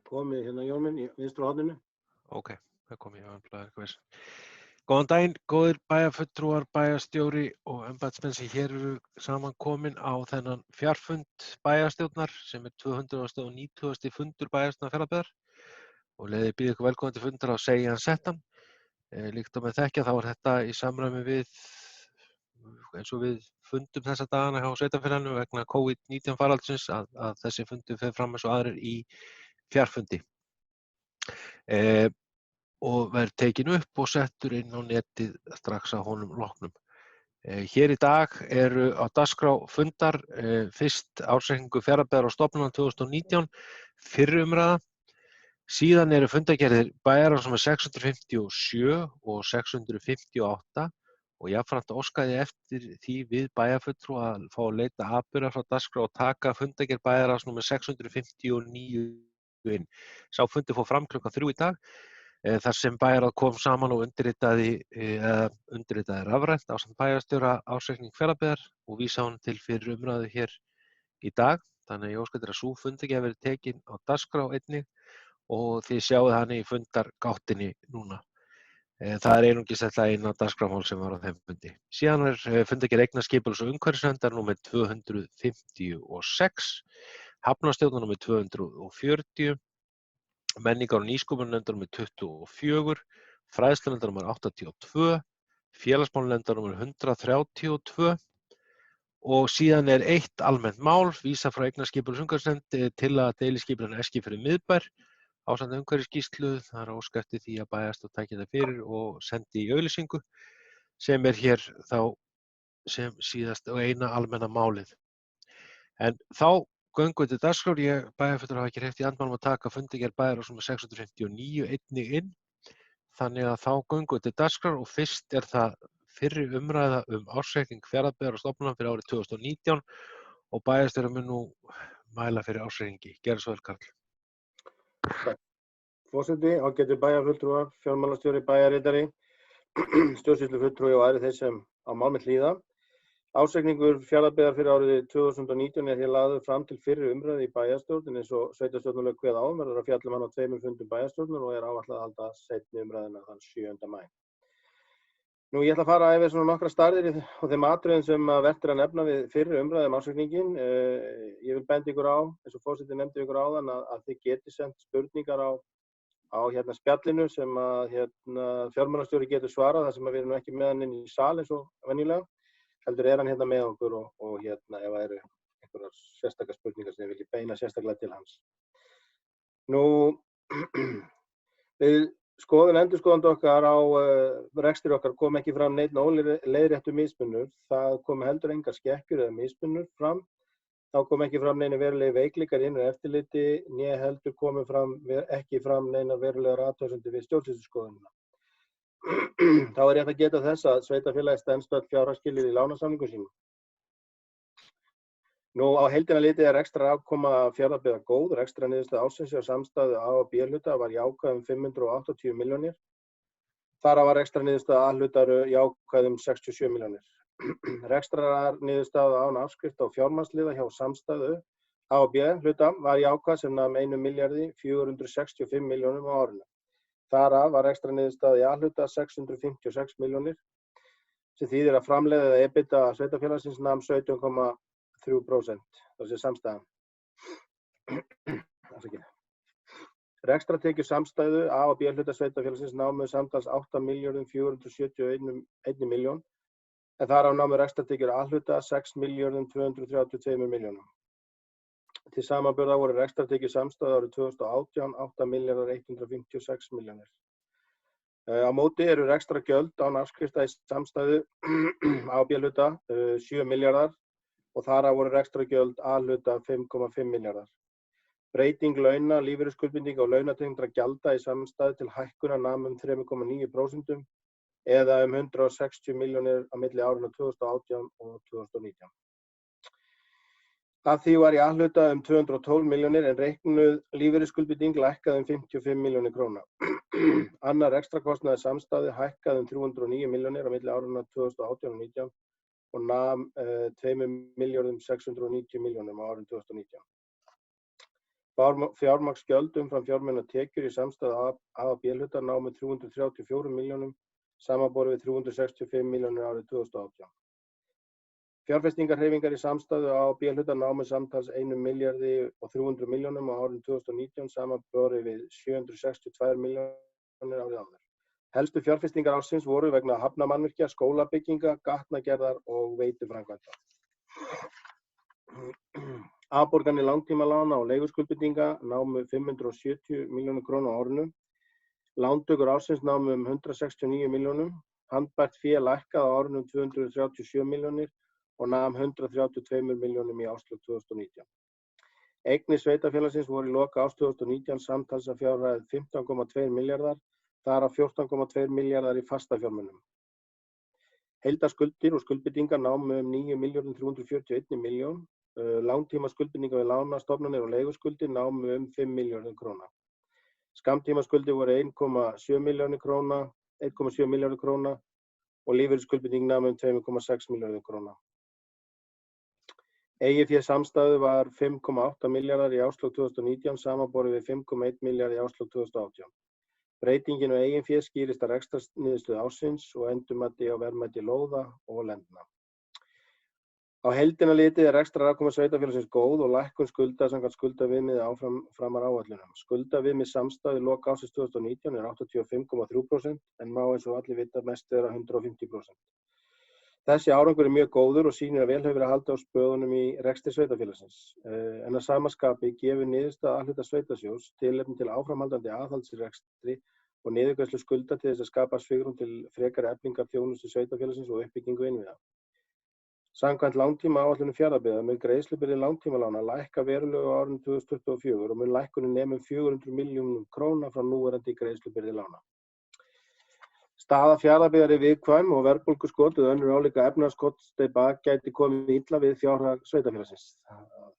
Komið hérna Jón minn í vinstra horninu. Ok, það kom ég að anblaða eitthvað veist. Góðan daginn, góðir bæjarfulltrúar, bæjarstjóri og embættismenn sem hér eru saman komin á þennan fjarfund bæjarstjórnar sem 290. fundur bæjarstjórnar Fjarðabyggðar og leiði býð ykkur velkomin til fundar á segi hann settan. Líkt og með þekkja þá þetta í samræmi við eins og við fundum þessa dagana hjá sveitarfélaginu vegna COVID-19 faraldsins að þessi fundur fer fram eins og aðrir í fjarfundi. Og verður tekin upp og settur inn á netið strax að honum loknum. Hér í dag eru á dagskrá fundar fyrst ársreikningur Fjarðabyggðar og stofnunar 2019, fyrri umræða. Síðan eru fundargerðir bæjarráðs númer 657 og 658 og jafnframt óskaði eftir því við bæjarfulltrúa að fá að leita atburða frá dagskrá og taka fundargerð bæjarráðs númer 659 inn. Sá fundur fór fram klukkan 3 í dag. Þar sem bæjarráð kom saman og undirritaði rafrænt ásamt bæjarstjóra ársreikning Fjarðabyggðar og vísa honum til fyrir umræðu hér í dag. Þannig að ég óska eftir að sú fundargerð verði tekin á dagskrá einnig og þið sjáið hann í fundargáttinni núna. Það er einungis þetta eina dagskrámál sem var á þeim fundi. Síðan er fundargerð eignaskipulag- og umhverfisverndar númer 256, hafnarstjórnar númer 240, menningar- og nýsköpunarnefndar númer 24, fræðslunefndar númer 82, félagsmálanefndar númer 132 og síðan er eitt almennt mál, vísa frá eignaskipulag- og umhverfisnefnd til að deiliskipulag Eskifjörður miðbær ásamt umhverfisskýrslu. Það er óskað eftir því að bæjarstjórn taki það fyrir og sendi í auglýsingu sem er hér þá sem síðast og eina almenna málið. En þá göngum við til dagskrár. Bæjarfulltrúar hafa ekki hreyft í andmælum að taka fundargerð bæjarráðs númer 659 einnig inn. Þannig að þá göngum við til dagskrár og fyrst er það fyrri umræða ársreikning Fjarðabyggðar og stofnunar fyrir árið 2019 og bæjarstjóri mun nú mæla fyrir ársreikningi. Gerðu svo vel, Karl. Forseti, ágætu bæjarfulltrúar, fjármálastjóri, bæjarritari, stjórnsýslufulltrúi og aðrir þeir sem á mál mitt hlýða. Ársreikningur Fjarðabyggðar fyrir árið 2019 er hér lagður fram til fyrri umræðu í bæjarstjórn en eins og sveitarstjórnarlög kveða á verður að fjalla um hann á 2 fundum bæjarstjórnar og er áætlað að halda seinni umræðuna þann 7. maí. Ég ætla að fara yfir svona nokkra staðir og þeim atriðum sem vert er að nefna við fyrri umræðu ársreikninginn. Ég vil benda ykkur á, eins og forseti nefndi ykkur áðan, að þið geti sent spurningar á spjallinu sem fjármálastjóri getur svarað þar sem við erum ekki með hann inn í sal eins og venjulega. Heldur er hann hérna með okkur og ef það eru einhverjar sérstakar spurningar sem ég vilji beina sérstaklega til hans. Við skoðun endurskoðandi okkar á rekstri okkar kom ekki fram neinn óleiðréttur mismunur. Það kom heldur engar skekkjur eða mismunur fram. Þá kom ekki fram neina verulegi veikleikar í innra eftirliti, né heldur komu ekki fram neina verulegar athugasemdir við stjórnsýsluskoðunina. Þá er rétt að geta þess að sveitarfélagið stenst öll fjárhagsskilyrði í lánasamningum sínum. Á heildina litið er rekstrarafkoma Fjarðabyggðar góð. Rekstrarniðurstaða ársins hjá samstæðu A og B hluta var jákvæð 580 milljónir. Þar af var rekstrarniðurstaða A hlutar jákvæð 67 milljónir. Rekstrarniðurstaða án afskrifta og fjármagnsliða hjá samstæðu A og B hluta var jákvæð sem nam 1.465 milljónum á árinu. Þar af var rekstrarniðurstaða í A hluta 656 milljónir sem þýðir að framlegð eða EBITDA sveitarfélagsins nam 17,3%. Það sé samstæðan. Rekstrartekjur samstæðu A og B hluta sveitarfélagsins námu samtals 8.471 milljón en þar af námu rekstrartekjur A hluta 6.232 milljónum. Til samanburðar voru rekstrartekjur samstæðu árið 2018 8.156 milljónir. Á móti eru rekstrargjöld án afskrifta í samstæðu A og B hluta 7 milljarðar og þar af voru rekstrargjöld A hluta 5,5 milljarðar. Breyting launa, lífeyrisskuldbindinga og launatengdra gjalda í samstæðu til hækkunar nam 3,9% eða 160 milljónir á milli árinu 2018 og 2019. Af því var í A hluta 212 milljónir en reiknuð lífeyrisskuldbinding lækkaði 55 milljónir króna. Annar rekstrakostnaður samstæðu hækkaði 309 milljónir á milli árinu 2018 og 2019 og nam 2.690 milljónum á árinu 2019. Fjármagnsgjöld umfram fjármunatekjur í samstæðu A og B-hluta námu 334 milljónum samanborið við 365 milljónir árið 2018. Fjárfestingarhreyfingar í samstæðu A og B-hluta námu samtals 1 milljarði og 300 milljónum á árinu 2019 samanborið við 762 milljónir árið áður. Helstu fjárfestingar ársins voru vegna hafnarmannvirkja, skólabygginga, gatnagerðar og veituframkvæmda. Afborganir langtímalána og leiguskuldbindinga námu 570 milljónir króna á árinu. Lántökur ársins námu 169 milljónum. Handbært fé lækkaði á árinu 237 milljónir og nam 132 milljónum í árslok 2019. Eignir sveitarfélagsins voru í lok árs 2019 samtals að fjárhæð 15,2 milljarðar, þar af 14,2 milljarðar í fastafjármunum. Heildarskuldir og skuldbindingar námu 9.341 milljón. Langtíma skuldbindingar við lánastofnanir og leiguskuldir námu 5 milljónir króna. Skammtímaskuldir voru 1,7 milljónir króna og lífeyrisskuldbinding námu 2,6 milljónir króna. Eigið fé samstæðu var 5,8 milljarðar í árslok 2019 samanborið við 5,1 milljarð í árslok 2018. Breytingin á eigin fé skýrist af rekstrarniðurstöðu ársins og endurmati á verðmæti lóða og lendna. Á heildina litið er rekstrarafkoma sveitarfélagsins góð og lækkun skulda samkvæmt skuldaviðmiði framar áætlunum. Skuldaviðmið samstæðu í lok ársins 2019 er 85,3% en má eins og allir vita mest vera 150%. Þessi árangur er mjög góður og sýnir að vel hefur verið haldið á spöðunum í rekstri sveitarfélagsins. En að sama skapi gefur niðurstaða A-hluta sveitarsjóðs tilefni til áframhaldandi aðhalds í rekstri og niðurgreiðslu skulda til þess að skapa svigrúm til frekari eflingar þjónustu sveitarfélagsins og uppbyggingu innviða. Samkvæmt langtímaáætlunum Fjarðabyggðar mun greiðslubyrði langtímalána lækka verulega á árinu 2024 og mun lækkunin nema 400 milljónum króna frá núverandi greiðslubyrði lána. Staða Fjarðabyggðar er viðkvæm og verðbólguskot eða önnur álíka efnahagssteypa gæti komið illa við fjárhag sveitarfélagsins,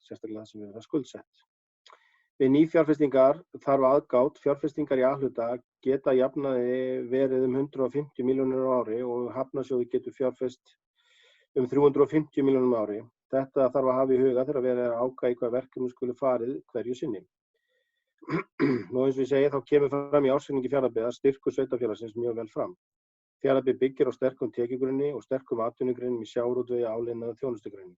sérstaklega það sem við erum skuldsett. Við nýfjárfestingar þarf aðgát, fjárfestingar í A-hluta geta að jafnaði verið 150 milljónir á ári og Hafnarsjóður getur fjárfest 350 milljónum á ári. Þetta þarf að hafa í huga þegar verið að ákveða í hvað verkefni skuli farið hverju sinni. Nú eins og ég segi þá kemur fram í ársreikningi Fjarðabyggðar styrkur sveitarfélagsins mjög vel fram. Fjarðabyggð byggir á sterkum tekjugrunni og sterkum atvinnugreinum í sjávarútvegi, áliðnaði og þjónustugreinum.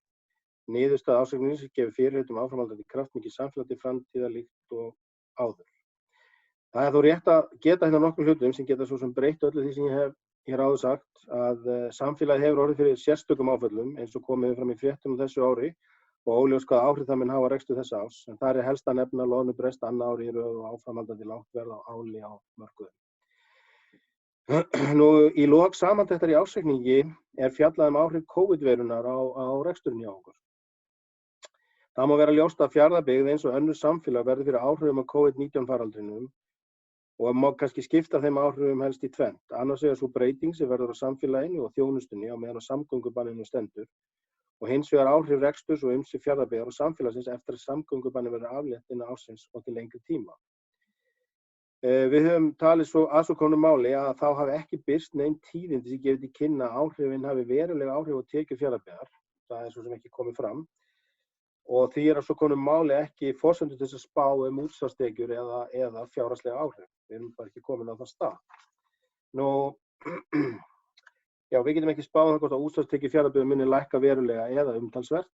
Niðurstaða ársreikningsins gefur fyrirheit áframhaldandi kraftmikið samfélag til framtíðar líkt og áður. Það er þó rétt að geta hérna nokkrum hlutum sem geta svo sem breytt öllu því sem ég hef hér áður sagt að samfélagið hefur orðið fyrir sérstökum áföllum eins og komið fram í fréttum þessu ári og óljóst hvaða áhrif það mun hafa á rekstur þessa árs, en það er helst að nefna loðnubrest annað ár í röð og áframhaldandi lágt verð á áli á mörkuðum. Nú í lok samantektar í ársreikningi er fjallað áhrif COVID-veirunar á reksturinn hjá okkur. Það má vera ljóst að Fjarðabyggð eins og önnur samfélag verður fyrir áhrifum af COVID-19 faraldrinum og má kannski skipta þeim áhrifum helst í tvennt. Annars vegar sú breyting sem verður á samfélaginu og þjónustunni á meðan á samgöngubanninu stendur og hins vegar áhrif reksturs og umsvif Fjarðabyggðar og samfélagsins eftir að samgöngubanni verður aflétt innan ársins og til lengri tíma. Við höfum talið svo komnu máli að þá hafi ekki birst nein tíðindi sem gefið til kynna að áhrifin hafi verulega áhrif á tekjur Fjarðabyggðar. Það er svo sem ekki komið fram. Og því er að svo komnu máli ekki forsendur til þess að spá útsvarstekjur eða fjárhagslega áhrif. Við erum bara ekki komin á það stað. Nú, já, við getum ekki spáð hvort að útsvarstekjur Fjarðabyggðar muni lækka verulega eða umtalsvert.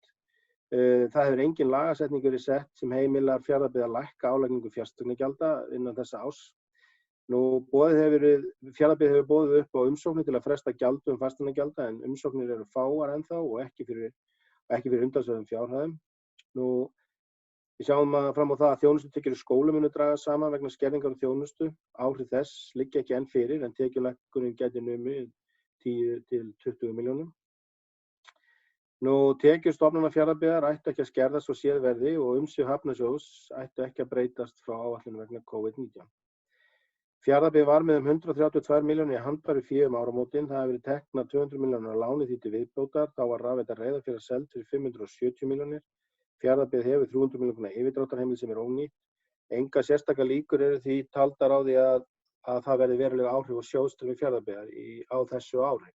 Það hefur engin lagasetning verið sett sem heimilar Fjarðabyggð að lækka álagningu fasteignagjalda innan þessa árs. Nú, Fjarðabyggð hefur boðið upp á umsóknir til að fresta gjaldum fasteignagjalda en umsóknir eru fáar ennþá og ekki fyrir umtalsverðum fjárhæðum. Nú, við sjáum fram á það að þjónustutekjur í skólum munu dragast saman vegna skerðingar á þjónustu. Áhrif þess liggja ekki enn fyrir en tekjulækkunin gæti numið 10 til 20 milljónum. Nú, tekjur stofnana Fjarðabyggðar ættu ekki að skerðast svo séð verði og umsvif Hafnarsjóðs ættu ekki að breytast frá áætlun vegna COVID-19. Fjarðabyggð var með 132 milljónir í handbæru fé áramótin. Það hefur verið teknar 200 milljónir á láni því til viðbótar. Þá var Rafveita Reyðarfjarðar seld fyrir 570 milljónir. Fjarðabyggð hefur 300 milljóna yfirdráttarheimild sem er ónýtt. Engar sérstakar líkur eru því taldar á því að það verði verulega áhrif á sjóðstreymi Fjarðabyggðar á þessu ári.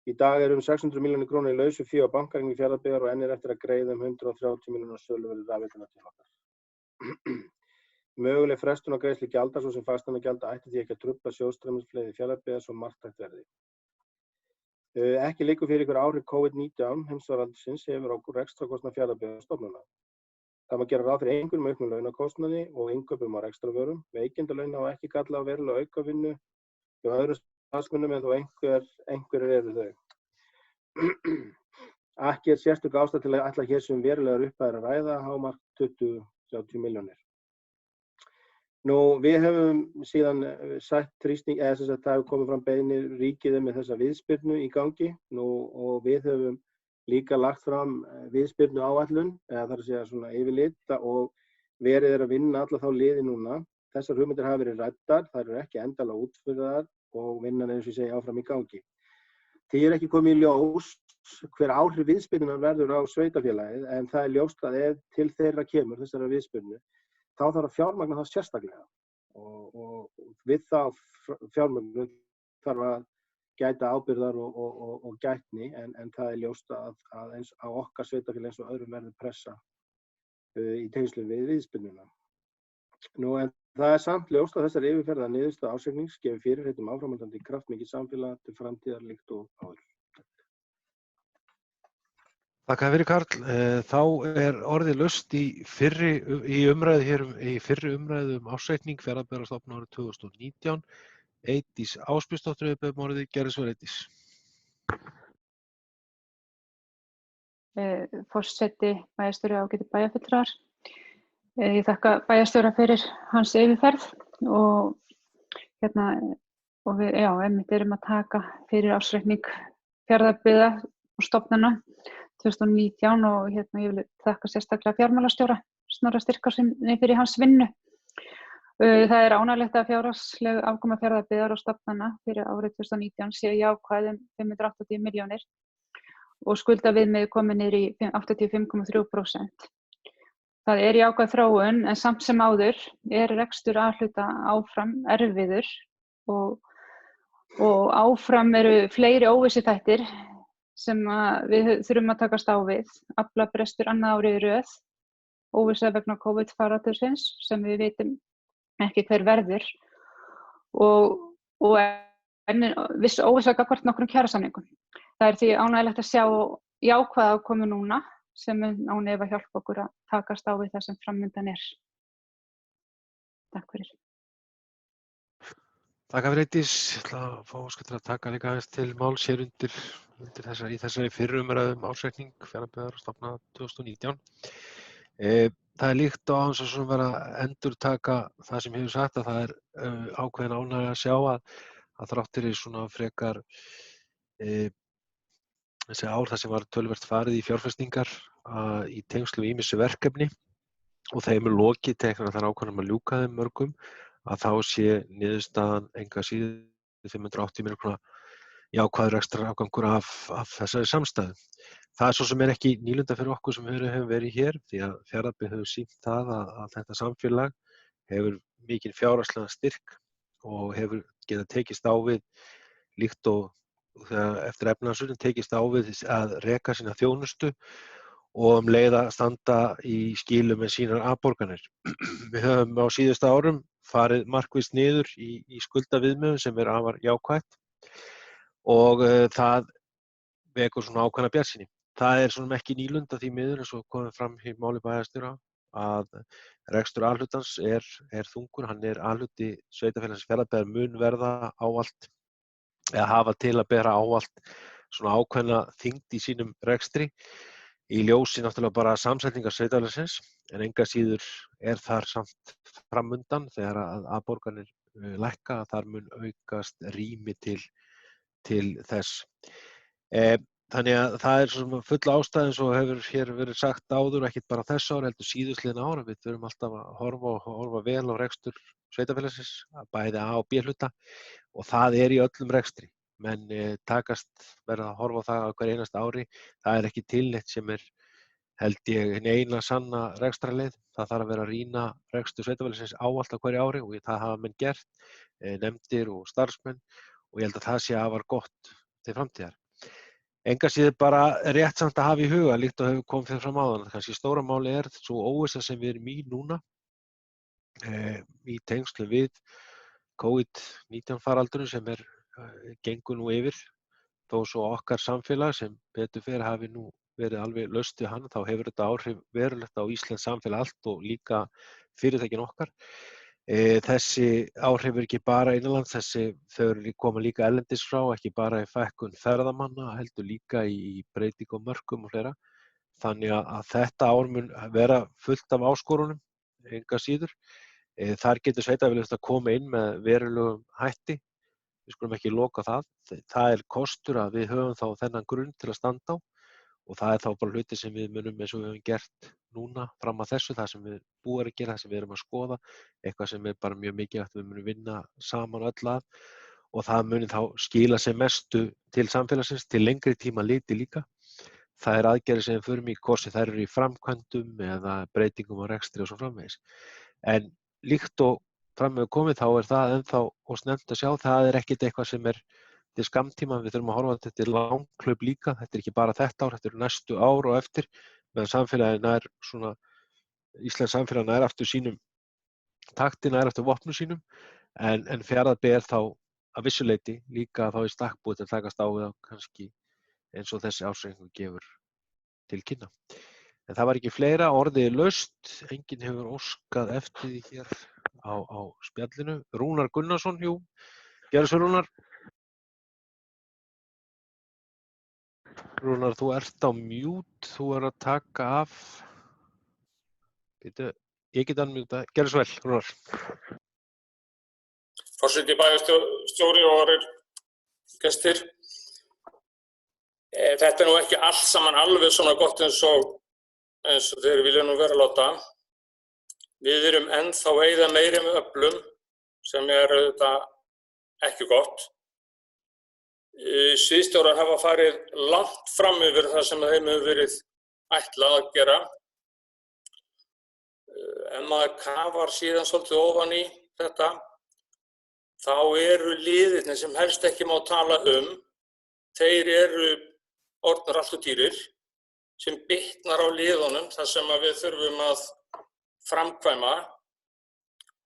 Í dag er 600 milljónir króna í lausu fé á bankareikningi Fjarðabyggðar og enn er eftir að greiða 130 milljóna söluverði rafveituna til okkar. Möguleg frestun á greiðslu gjalda, svo sem fasteignagjalda, ætti því ekki að trufla sjóðstreymisflæði Fjarðabyggðar svo marktækt verði. Ekki liggur fyrir hver áhrif COVID-19 heimsfaraldursins hefur á rekstrarkostnað Fjarðabyggðarstofnunar. Það má gera ráð fyrir einhverjum auknum launakostnaði og innkaupum á rekstrarvörum. Veikindalauna á ekki kalla á verulega aukavinnu hjá öðrum starfsmönnum en þó einhverjir eru þau. Ekki sérstök ástæða til að ætla hér sem verulegar upphæðir að ræða, hámark 20-30 milljónir. Við höfum síðan sætt þrýsting, eða þess að það hefur komið fram beiðni ríkið með þessa viðspyrnu í gangi og við höfum líka lagt fram viðspyrnu áætlun, eða þar að segja svona yfirlit og verið að vinna alla þá liði núna. Þessar hugmyndir hafa verið ræddar, þær eru ekki endanlega útfærðar og vinnan eins og ég segi áfram í gangi. Því ekki komið í ljós hver áhrif viðspyrnunar verður á sveitarfélagið, en það er ljóst að ef til þeirra kemur þessara viðspyrnu, þá þarf að fjármagna það sérstaklega og við þá fjármögnun þarf að gæta ábyrgðar og gætni, en það er ljóst að eins á okkar sveitarfélagi eins og öðrum verður pressa í tengslum við viðspyrnuna. En það er samt ljóst að þessar yfirferðar niðurstaða ársreiknings gefur fyrirheit áframhaldandi kraftmikið samfélag til framtíðar líkt og áður. Takk fyrir Karl. Þá er orðið laust í fyrri umræðu ársreikning Fjarðabyggðarstofnunar árið 2019. Eydís Ásbjörnsdóttir hefur beðið orðið. Gerðu svo vel, Eydís. Forseti, bæjarstjóri og ágætu bæjarfulltrúar. Ég þakka bæjarstjóra fyrir hans yfirferð og við einmitt erum að taka fyrir ársreikning Fjarðabyggðar og stofnana 2019 og ég vil þakka sérstaklega fjármálastjóra Snorra Styrkárssyni fyrir hans vinnu. Það er ánægjulegt að fjárhagsleg afkoma Fjarðabyggðar og stofnana fyrir árið 2019 sé jákvæð 580 milljónir og skuldaviðmið komið niður í 85,3%. Það er jákvæð þróun en samt sem áður er rekstur A-hluta áfram erfiður og áfram eru fleiri óvissuþættir sem við þurfum að takast á við. Aflabrestur annað árið í röð, óvissa vegna COVID-faraldursins sem við vitum ekki hver verður og viss óvissa gagnvart nokkrum kjarasamningum. Það er því ánægjulegt að sjá jákvæða afkomu núna sem mun án efa hjálpa okkur að takast á við það sem framundan er. Takk fyrir. Takk fyrir Eydís. Ég ætla að fá óskar til að taka líka aðeins til máls hér í þessari fyrri umræðu ársreikning Fjarðabyggðarstofnunar 2019. Það er líkt á aðeins að vera að endurtaka það sem ég hef sagt að það er ákveðin ánægja að sjá að þrátt fyrir svona frekar þessi ár þar sem var töluvert farið í fjárfestingar í tengslu við ýmis verkefni og þeim er lokið teknar þar ákveðnum að ljúka þeim mörgum að þá sé niðurstaðan engu að síður 580 milljóna króna jákvæður rekstrarafgangur af þessari samstæðu. Það svo sem ekki nýlunda fyrir okkur sem höfum verið hér því að Fjarðabyggð hefur sýnt það að þetta samfélag hefur mikinn fjárhagslegan styrk og hefur getað tekist á við líkt og þegar eftir efnahagshrunið tekist á við að reka sína þjónustu og leið að standa í skilum með sínar afborganir. Við höfum á síðustu árum farið markvisst niður í skuldaviðmiðum sem er afar jákvætt og það vekur svona ákveðna bjartsýni. Það er svona ekki nýlunda því miður eins og komið fram í máli bæjarstjóra að rekstur A-hlutans er þungur, hann er A-hluti sveitarfélagsins Fjarðabyggðar mun verða ávallt eða hafa til að bera ávallt svona ákveðna þyngd í sínum rekstri í ljósi náttúrulega bara samsetningar sveitarfélagsins en engu að síður er þar samt framundan þegar að afborganir lækka að þar mun aukast rými til þess. Þannig að það er svona full ástæða eins og hefur hér verið sagt áður ekkert bara þess ára heldur síðustliðin ára. Við þurfum alltaf að horfa vel á rekstur sveitarfélagsins, bæði A og B hluta og það er í öllum rekstri. Menn takast verða að horfa á það á hver einasta ári. Það er ekki til neitt sem er held ég hin eina sanna rekstrarleið. Það þarf að vera að rýna rekstur sveitarfélagsins ávallt á hverju ári og það hafa menn gert, nefndir og starfsmenn og ég held að það sé afar gott til framtíðar. Engu að síður bara rétt samt að hafa í huga líkt og hefur komið fram áðan. Kannski stóra máli er svo óvissa sem við erum í núna í tengslum við COVID-19 faraldurinn sem gengur nú yfir. Þó svo okkar samfélag sem betur fer hafi nú verið alveg laust við hann, þá hefur þetta áhrif verulegt á íslenskt samfélag allt og líka fyrirtækin okkar. Þessi áhrif ekki bara innanlands, þau koma líka erlendis frá, ekki bara í fækkun ferðamanna, heldur líka í breytingum á mörkum og fleira. Þannig að þetta ár mun vera fullt af áskorunum, enga síður. Þar getur sveitarfélög að koma inn með verulegum hætti. Við skulum ekki loka það. Það kostur að við höfum þá þennan grunn til að standa á og það þá bara hluti sem við munum eins og við höfum gert núna fram að þessu, það sem við búum að gera, það sem við erum að skoða, eitthvað sem bara mjög mikilvægt við munum vinna saman öll að og það muni þá skila sem mestu til samfélagsins til lengri tíma liti líka. Það aðgerðir sem við förum í, hvort sem þær eru í framkvæmdum eða breytingum á rekstri og svo framvegis. En líkt og fram með komið þá það ennþá og snemmt að sjá, það ekkert eitthvað sem til skammtíma, við þurfum að horfa þetta til langhlaup líka, þetta ekki bara þetta ár, þetta næstu ár og eftir, meðan samfélagið Íslands samfélagið nær aftur sínum takti, nær aftur vopnum sínum, en Fjarðabyggð þá að vissu leyti líka þá í stakk búið til að takast á við á kannski eins og þessi ársreikningur gefur til kynna. En það var ekki fleira, orðið laust, enginn hefur óskað eftir því hér á spjallinu. Rúnar Gunnarsson, jú, gerðu svo Rúnar. Rúnar, þú ert á mute, þú að taka af. Ég get unmjúta, gerðu svo vel, Rúnar. Forseti, bæjarstjóri og aðrir gestir. Þetta nú ekki allt saman alveg svona gott eins og þeir vilja nú vera láta. Við erum ennþá eyða meiri með öflum sem þetta ekki gott. Sviðsstjórar hafa farið langt fram yfir það sem þeim hefur verið ætlað að gera. Ef maður kafar síðan svolítið ofan í þetta, þá eru liðirnir sem helst ekki má tala þeir eru orðnir allt og dýrir, sem bitnar á liðunum þar sem við þurfum að framkvæma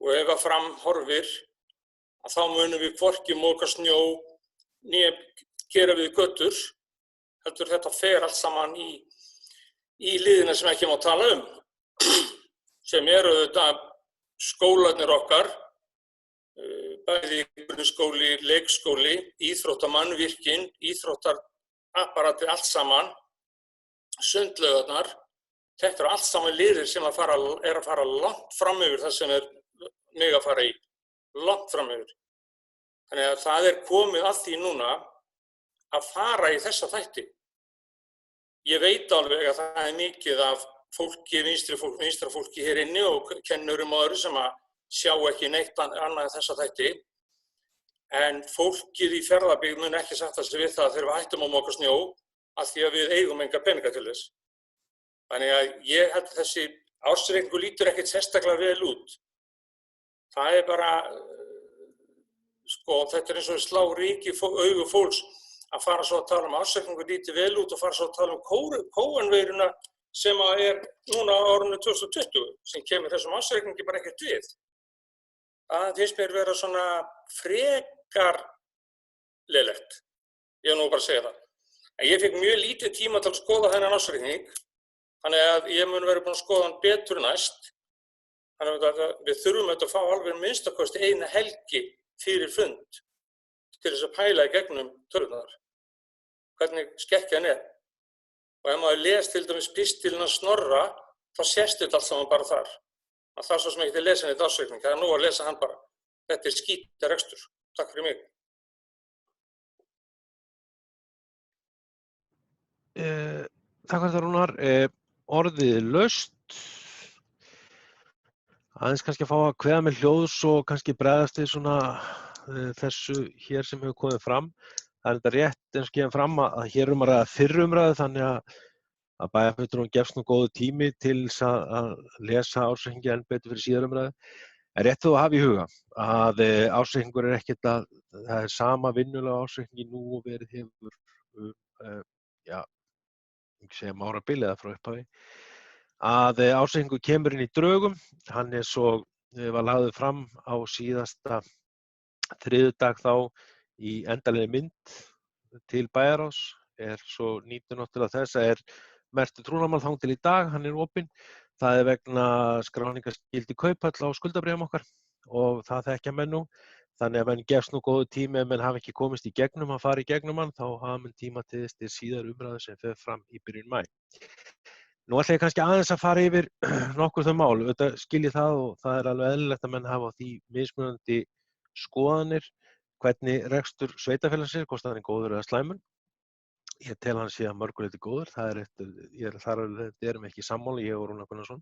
og ef að fram horfir, þá munum við hvorki moka snjó né gera við götur, heldur þetta fer allt saman í liðina sem ekki má tala sem eru þetta skólarnir okkar, bæði grunnskóli, leikskóli, íþróttamannvirkin, íþróttarapparati allt saman, sundlaugarnar, þetta eru allt saman liðir sem að fara langt fram yfir það sem mig að fara í, langt fram yfir. Þannig að það komið að því núna að fara í þessa þætti. Ég veit alveg að það mikið af fólki, vinstra fólki hér inni og kennurum og öðru sem að sjá ekki neitt annað en þessa þætti. En fólkið í Fjarðabyggð mun ekki sætta sig við það þegar við hættum að moka snjó af því að við eigum enga peninga til þess. Þannig að ég held að þessi ársreikningur lítur ekkert sérstaklega vel út. Það bara þetta eins og slá ryk í augu fólks að fara svo að tala ársreikningur lítið vel út og fara svo að tala kóanveiruna sem núna á árinu 2020 sem kemur þessum ársreikningi bara ekkert við. Það finnst mér vera svona frekar lélegt. Ég nú bara að segja það. En ég fekk mjög lítið tíma til að skoða þennan ársreikning, þannig að ég mun vera búinn að skoða hann betur næst. Þannig að við þurfum að fá alveg minnstakosti eina helgi fyrir fund til þess að pæla í gegnum tölurnar. Hvernig skekkjan Og ef maður les til dæmis pistilinn að Snorra, þá sést þetta allt saman bara þar. Það þarf svo sem ekki til að lesa hann í ársreikning, það nú að lesa hann bara. Þetta skítarekstur. Takk fyrir mig. Takk fyrir það, Rúnar. Orðið laust. Aðeins kannski að fá að kveða með hljóðs og kannski bregðast við svona þessu hér sem hefur komið fram. Það þetta rétt eins og kemur fram að hér að ræða fyrri umræðu, þannig að bæjarfulltrúum gefst nú góður tími til að lesa ársreikningi enn betur fyrir síðar umræðu. En rétt þó að hafa í huga að ársreikningur ekkert það sama vinnulega ársreikningi nú og verið hefur, ekki segja árabil eða frá upphafi, að ársreikningur kemur inn í drögum, hann svo var lagður fram á síðasta þriðjudag þá í endanlegri mynd til bæjarráðs, svo nýtur náttúrulega þess að merktur trúnaðarmál þangað til í dag, hann opinn. Það vegna skráningarskyldu kauphöll á skuldabréfum okkar og það þekkja menn nú. Þannig að menn gefst nú góður tími ef menn hafa ekki komist í gegnum að fara í gegnum hann, þá hafa menn tíma til þess til síðar umræðu sem fer fram í byrjun maí. Nú ætla ég kannski aðeins að fara yfir nokkur þau mál. Auðvitað skil ég það og það alveg eðlilegt að menn hafa á því mismunandi skoðanir hvernig rekstur sveitarfélagsins, hvort hann góður eða slæmur. Ég tel hann sé að mörgu leyti góður, þar erum ekki sammála, ég og Rúnar Gunnarsson,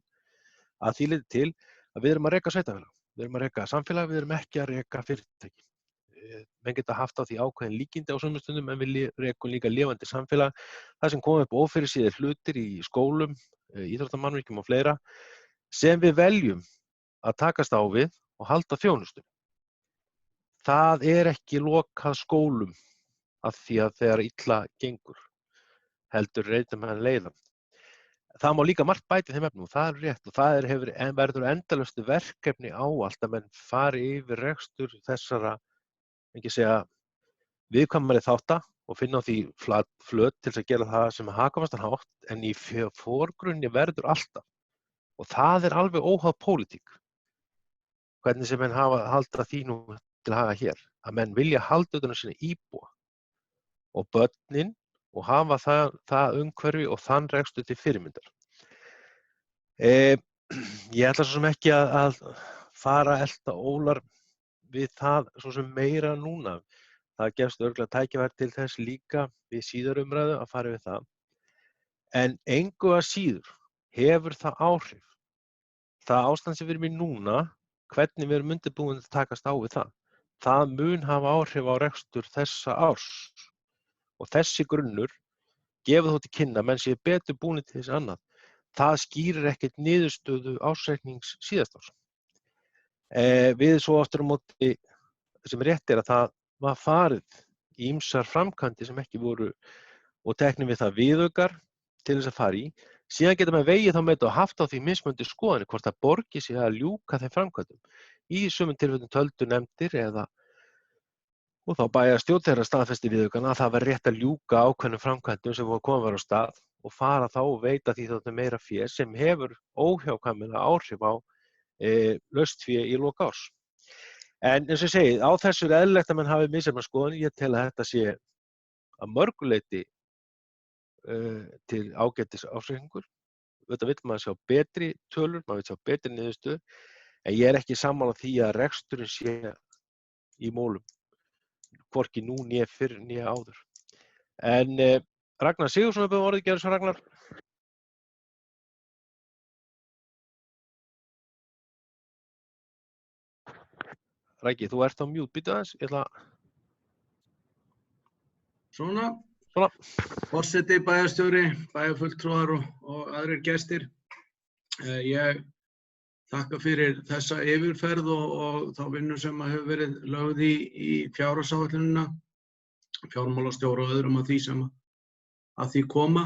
að því leyti til að við erum að reka sveitarfélag, við erum að reka samfélag, við erum ekki að reka fyrirtæki. Menn geta haft á því ákveðin líkindi á sumum stundum en við rekum líka lifandi samfélag, það sem kom upp ófyrirséðir hlutir í skólum, íþróttamannvirkjum og fleira, sem við veljum að takast á við og halda þjónustu. Það ekki lokað skólum af því að þegar illa gengur, heldur reyndum hann leiðan. Það má líka margt bæti þeim efnum og það rétt og það verður endalaustu verkefni ávallt að menn fari yfir rekstur þessara, ekki segja, viðkvæmari þátta og finna á því flöt til að gera það sem hagkvæmastan hátt, en í forgrunni verður alltaf, og það alveg óháð pólitík, hvernig sem menn halda því nú til að haga hér, að menn vilja halda utan um sína íbúa og börnin og hafa það umhverfi og þann rekstur til fyrirmyndar. Ég ætla svo sem ekki að fara elta ólar við það svo sem meira núna. Það gefst örugglega tækifæri til þess líka við síðari umræðu að fara við það. En engu að síður hefur það áhrif. Það ástand sem við erum í núna, hvernig við erum undirbúin að takast á við það. Það mun hafa áhrif á rekstur þessa árs. Og þessi grunnur gefur þó til kynna menn séu betur búnir til þess annað. Það skýrir ekkert niðurstöðu ársreiknings síðast árs. Við svo aftur á móti sem rétt að það var farið í ýmsar framkvæmdir sem ekki voru og teknir við það viðaukar til þess að fara í. Síðan geta maður vegið þá með þetta og haft á því mismunandi skoðanir hvort það borgi sig að ljúka þeim framkvæmdum. Í sumum tilfellum töldu nefndir og þá bæjarstjórn þeirra staðfesti viðaukana að það var rétt að ljúka ákveðnum framkvæmdum sem voru komin á stað og fara þá og veita því þetta meira fé sem hefur óhjákvæmilega áhrif á laust fé í lok árs. En eins og ég segi, á þessu eðlilegt að menn hafi misjafnar skoðanir. Ég tel að þetta sé að mörgu leyti til ágætis ársreikningur. Auðvitað vill maður sjá betri tölur, maður vill sjá betri niðurstöðu, en ég ekki sammála því að reksturinn sé í mólum. Hvorki nú né fyrr né áður. En Ragnar Sigurðsson hefur orðið gerð svo Ragnar. Raggi, þú ert á mute, býtu aðeins. Svona. Forseti, bæjarstjóri, bæjarfulltrúar og aðrir gestir. Ég þakka fyrir þessa yfirferð og þá vinnu sem hefur verið lögð í fjárhagsáætlunina, fjármálastjóra og öðrum af því sem að því koma.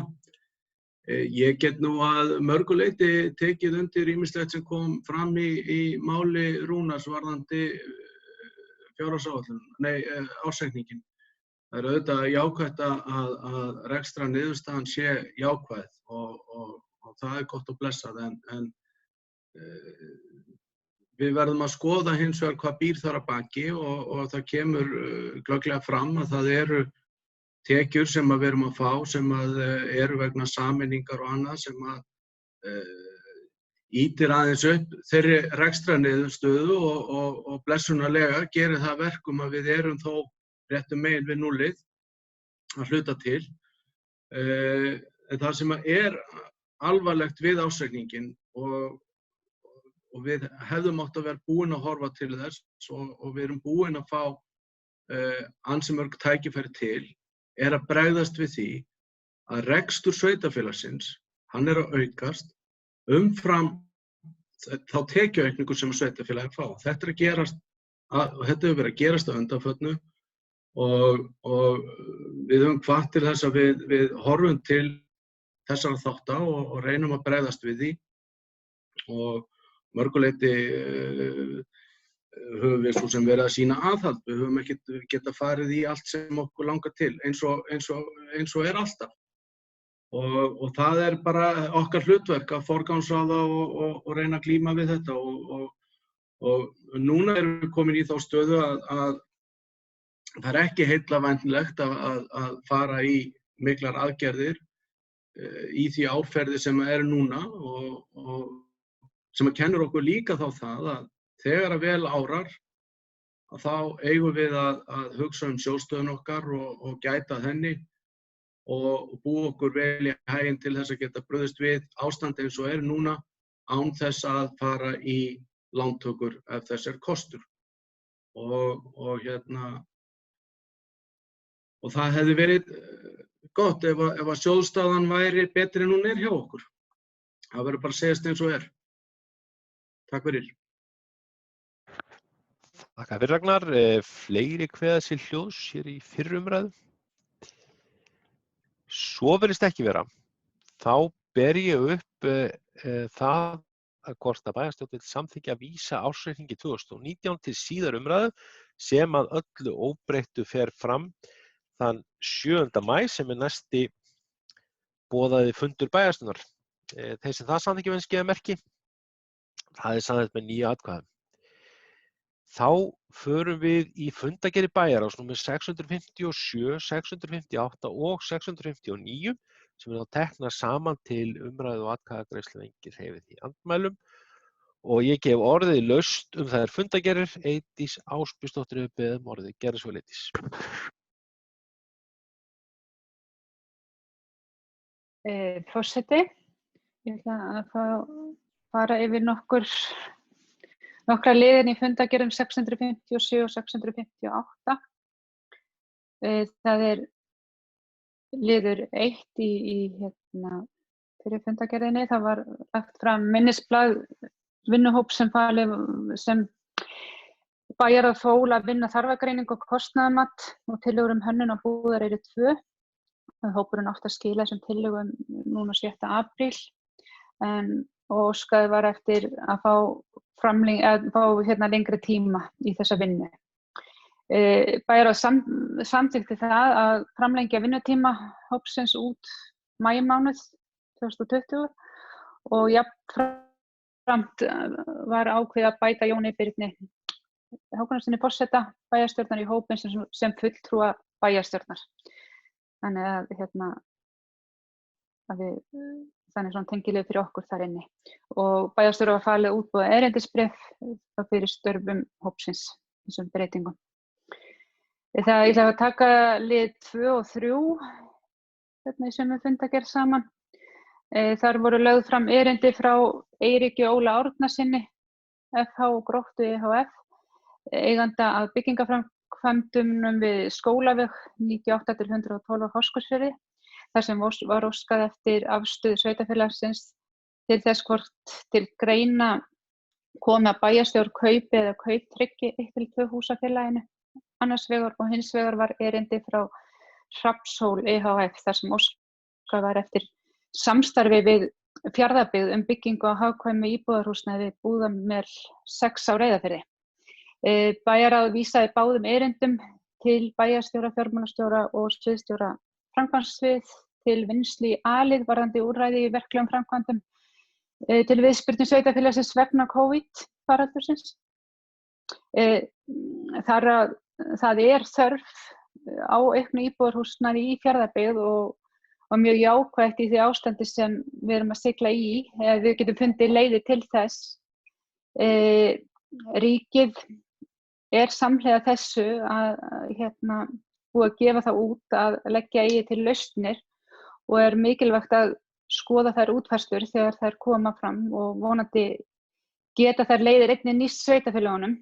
Ég get nú að mörgu leyti tekið undir ýmislegt sem kom fram í máli Rúnars varðandi ársreikningin. Það auðvitað jákvætt að rekstra niðurstaðan sé jákvæð og það gott og blessað en við verðum að skoða hins vegar hvað býr þar að baki og það kemur glögglega fram að það eru tekjur sem við erum að fá sem eru vegna sameiningar og annað sem ýtir aðeins upp þeirri rekstrarniðurstöðu og blessunarlega gerir það verkum að við erum þó réttum megin við núllið að hluta til. En það sem alvarlegt við ársreikningin og við hefðum átt að vera búin að horfa til þess og við erum búin að fá ansi mörg tækifæri til að bregðast við því að rekstur sveitarfélagsins, hann að aukast umfram þá tekjuaukningu sem sveitarfélagið fá. Þetta hefur verið að gerast á undanförnu og við höfum hvatt til þess að við horfum til þessara þátta og reynum að bregðast við því og mörguleyti höfum við svo sem verið að sýna aðhald. Við höfum ekki getað farið í allt sem okkur langar til, eins og er alltaf. Og það bara okkar hlutverk að forgangsraða og reyna að glíma við þetta. Og núna erum við komin í þá stöðu að það ekki heillavænlegt að fara í miklar aðgerðir í því árferði sem núna og sem kennir okkur líka þá það að þegar að vel árar þá eigum við að hugsa sjóðstöðun okkar og gæta henni og búa okkur vel í haginn til þess að geta brugðist við ástandi eins og núna án þess að fara í lántökur ef þess kostur. Og það hefði verið gott ef að sjóðstaðan væri betri en hún hjá okkur. Það verður bara að segjast eins og Takk fyrir. Takk fyrir Ragnar. Fleiri kveða sér hljóðs hér í fyrri umræðu? Svo virðist ekki vera. Þá ber ég upp það að hvort að bæjarstjórn vill samþykkja að vísa ársreikningi 2019 til síðar umræðu sem að öllu óbreyttu fer fram þann 7. maí sem næsti boðaði fundur bæjarstjórnar. Þeir sem það samþykkja venst gefa merki. Það samþykkt með 9 atkvæðum. Þá förum við í fundargerð bæjarráðs númer 657, 658 og 659 sem þá teknar saman til umræðu og atkvæðagreiðslu ef enginn hreyfir því andmælum. Og ég gef orðið laust þær fundargerðir. Eydís Ásbjörnsdóttir hefur beðið orðið. Gerðu svo Eydís. Forseti, ég ætla að fara yfir nokkra liðin í fundargerðum 657 og 658. Það liður 1 í fyrir fundargerðinni. Það var lagt fram minnisblað vinnuhóps sem bæjarráð fól að vinna þarfagreiningu og kostnaðarmat og tillögur hönnun á Búðareyri 2. Hópurinn átti að skila þessum tillögum núna 7. apríl og óskaði var eftir að fá lengri tíma í þessa vinnu. Bæjarráð samþykkti það að framlengja vinnutíma hópsins út maímánuð 2020 og jafnframt var ákveðið að bæta Jóni Birni Hákonarsyni forseta bæjarstjórnar í hópinn sem fulltrúa bæjarstjórnar. Þannig að þannig svona tengilið fyrir okkur þar inni. Og bæjarstjóra var falið útboða erindisbréf fyrir störfum hópsins, þessum breytingum. Ég ætla að taka lið 2 og 3 í sömu fundargerð saman. Þar voru lögð fram erindi frá Eiríki Óla Árnasyni, FH og Gróttu EHF, eiganda að byggingaframkvæmdum við Skólaveg 98 til 112 á Fáskrúðsfirði. Þar sem var óskað eftir afstöðu sveitarfélagsins til þess hvort til greina komi að bæjarstjórn kaupi eða kauptryggi 1 til 2 húsafélaginu annars vegar og hins vegar var erindi frá Hrafnshól EHF þar sem óskað var eftir samstarfi við Fjarðabyggð byggingu á hagkvæmu íbúðarhúsnæði við Búðamel 6 á Reyðarfirði. Bæjarráð vísaði báðum erindum til bæjarstjóra, fjármálastjóra og sviðsstjóra framkvæmdasvið til vinnslu í A-lið varðandi úrræði í verklegum framkvæmdum til viðspyrnu sveitarfélagsins vegna COVID-faraldursins. Það þörf á auknu íbúðarhúsnæði í Fjarðabyggð og mjög jákvætt í því ástandi sem við erum að sigla í. Við getum fundið leiðir til þess. Ríkið samhliða þessu að búið að gefa það út að leggja eigi til lausnir og mikilvægt að skoða þær útfærslur þegar þær koma fram og vonandi geta þær leiðir einnig nýst sveitarfélögunum.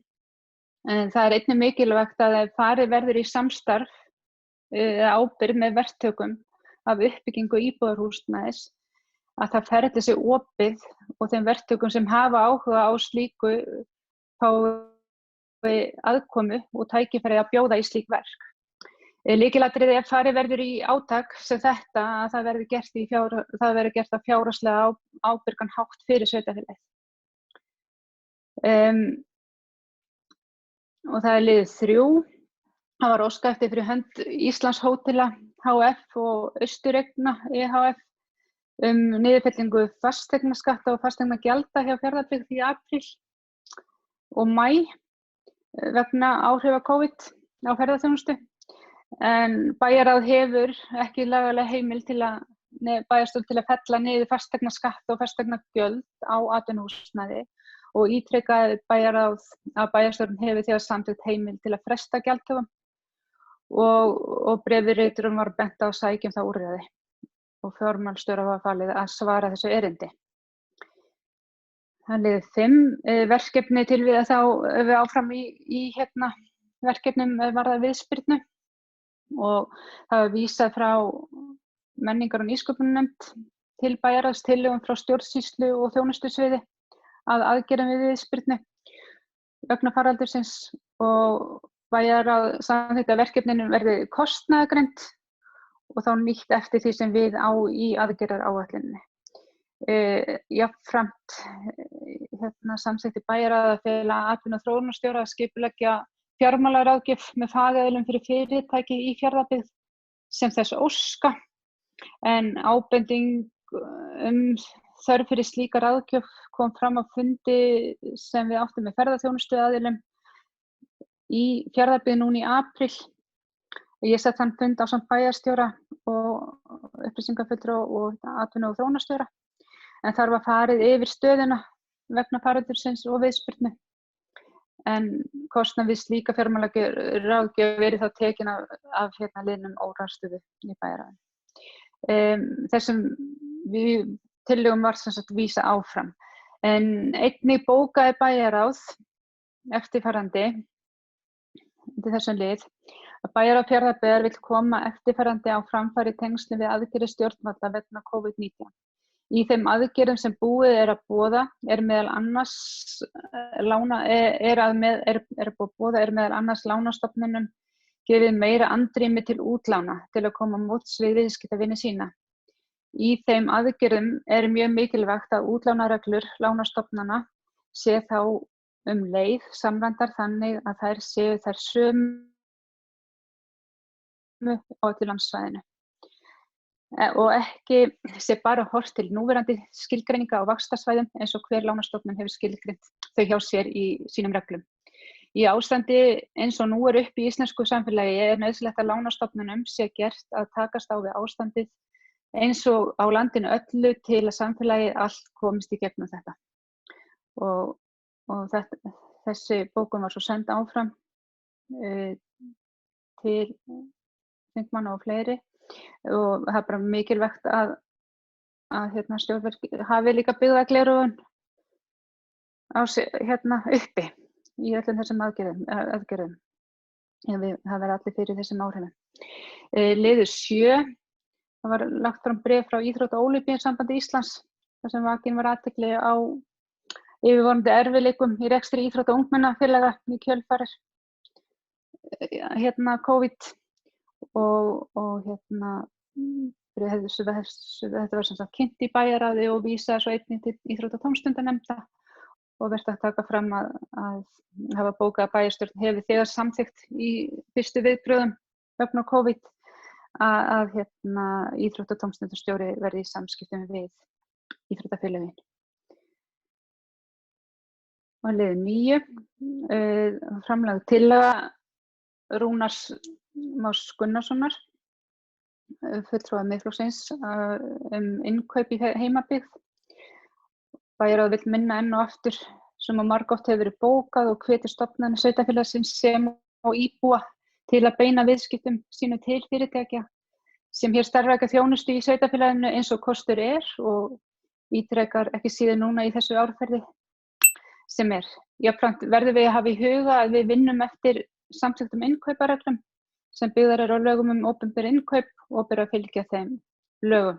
Það einnig mikilvægt að farið verður í samstarf ábyrgð með verktökum af uppbyggingu íbúðarhúsnæðis að það ferli sig opið og þeim verktökum sem hafa áhuga á slíku fái aðkomu og tækifæri að bjóða í slík verk. Lykilatriði farið verður í átak sem þetta að það verður gert á fjárhagslega ábyrgan hátt fyrir sveitarfélagið. Og það liður 3. Það var óskað eftir fyrir hönd Íslands Hótela HF og Austurregna EHF niðurfellingu fasteignaskatta og fasteignagjalda hjá Fjarðabyggð í apríl og maí vegna áhrifa COVID á ferðaþjónustu. En bæjarráð hefur ekki lagalega heimild bæjarstjórn til að fella niður fasteignaskatt og fasteignagjöld á atvinnuhúsnæði og ítrekaði bæjarráð að bæjarstjórn hefur þegar samþykkt heimild til að fresta gjaldtökum og bréfiriturum var bent á að sækja það úrræði og fjármálastjóra var falið að svara þessu erindi. Það liður 5 verkefni til við þá við áfram í verkefnum varða viðspyrnu og það var vísað frá menningar- og nýsköpunarnefnd til bæjarráðs tillögum frá stjórnsýslu og þjónustusviði að aðgerðum við viðspyrnu vegna faraldursins og bæjarráð samþykkti að verkefninu verði kostnaðargreind og þá nýtt eftir því sem við á í aðgerðaráætluninni. Jafnframt samþykkti bæjarráð að fela atvinnu- og þróunarstjóra að skipuleggja fjármálaráðgjöf með fagaðilum fyrir fyrirtæki í Fjarðabyggð sem þess óska en ábending þörf fyrir slíka ráðgjöf kom fram á fundi sem við áttum með ferðaþjónustuaðilum í Fjarðabyggð núna í apríl. Ég sett þann fund ásamt bæjarstjóra og upplýsingafulltrúa og atvinnu- og þróunarstjóra en þar var farið yfir stöðuna vegna faraldursins og viðspyrnu. En kostnaður við slíka fjármálaráðgjöf verið þá tekin af liðnum óráðstöfu í bæjarráði. Þessum tillögum var sem sagt vísað áfram. En einnig bókaði bæjarráð eftirfarandi til þessum lið að bæjarráð Fjarðabyggðar vill koma eftirfarandi á framfæri í tengslum við aðgerðir stjórnvalda vegna COVID-19. Í þeim aðgerðum sem búið að boða meðal annars lánastofnunum gefið meira andrými til útlána til að koma á móts við viðskiptavini sína. Í þeim aðgerðum mjög mikilvægt að útlánareglur lánastofnana sé þá leið samræmdar þannig að þær séu þær sömu á öllu landsvæðinu. Og ekki sé bara horft til núverandi skilgreininga á vaxtarsvæðum eins og hver lánastofnun hefur skilgreint þau hjá sér í sínum reglum. Í ástandi eins og nú uppi í íslensku samfélagi nauðsynlegt að lánastofnunum sé gert að takast á við ástandið eins og á landinu öllu til að samfélagið allt komist í gegnum þetta. Og þessi bókun var svo send áfram til þingmanna og fleiri og það bara mikilvægt að stjórnvöld hafi líka byggðagleraugun uppi í öllum þessum aðgerðum. Það verða allir fyrir þessum áhrifum. Liður 7, það var lagt fram bréf frá Íþrótta- og Ólympíusambandi Íslands þar sem vakin var athygli á yfirvofandi erfiðleikum í rekstri íþrótta- og ungmennafélaga í kjölfar COVID og þetta var sem sagt kynnt í bæjarráði og vísað svo einnig til íþrótta- og tómstundanefnda og vert að taka fram að hafa bókað að bæjarstjórn hefur þegar samþykkt í fyrstu viðbrögðum vegna COVID að íþrótta- og tómstundastjóri verði í samskiptum við íþróttafélögin. Og liður 9, framlagð tillaga Rúnars Más Gunnarssonar, fulltrúa Miðflokksins, innkaup í heimabyggð. Bæjarráð vill minna enn og aftur sem að margoft hefur verið bókað og hvetur stofnanir sveitarfélagsins sem og íbúa til að beina viðskiptum sínum til fyrirtækja sem hér starfrækja þjónustu í sveitarfélaginu eins og kostur og ítrekar ekki síður núna í þessu árferði sem Jafnframt verðum við að hafa í huga að við vinnum eftir samþykktum innkaupareglum sem byggðar eru á lögum opinber innkaup og ber að fylgja þeim lögum.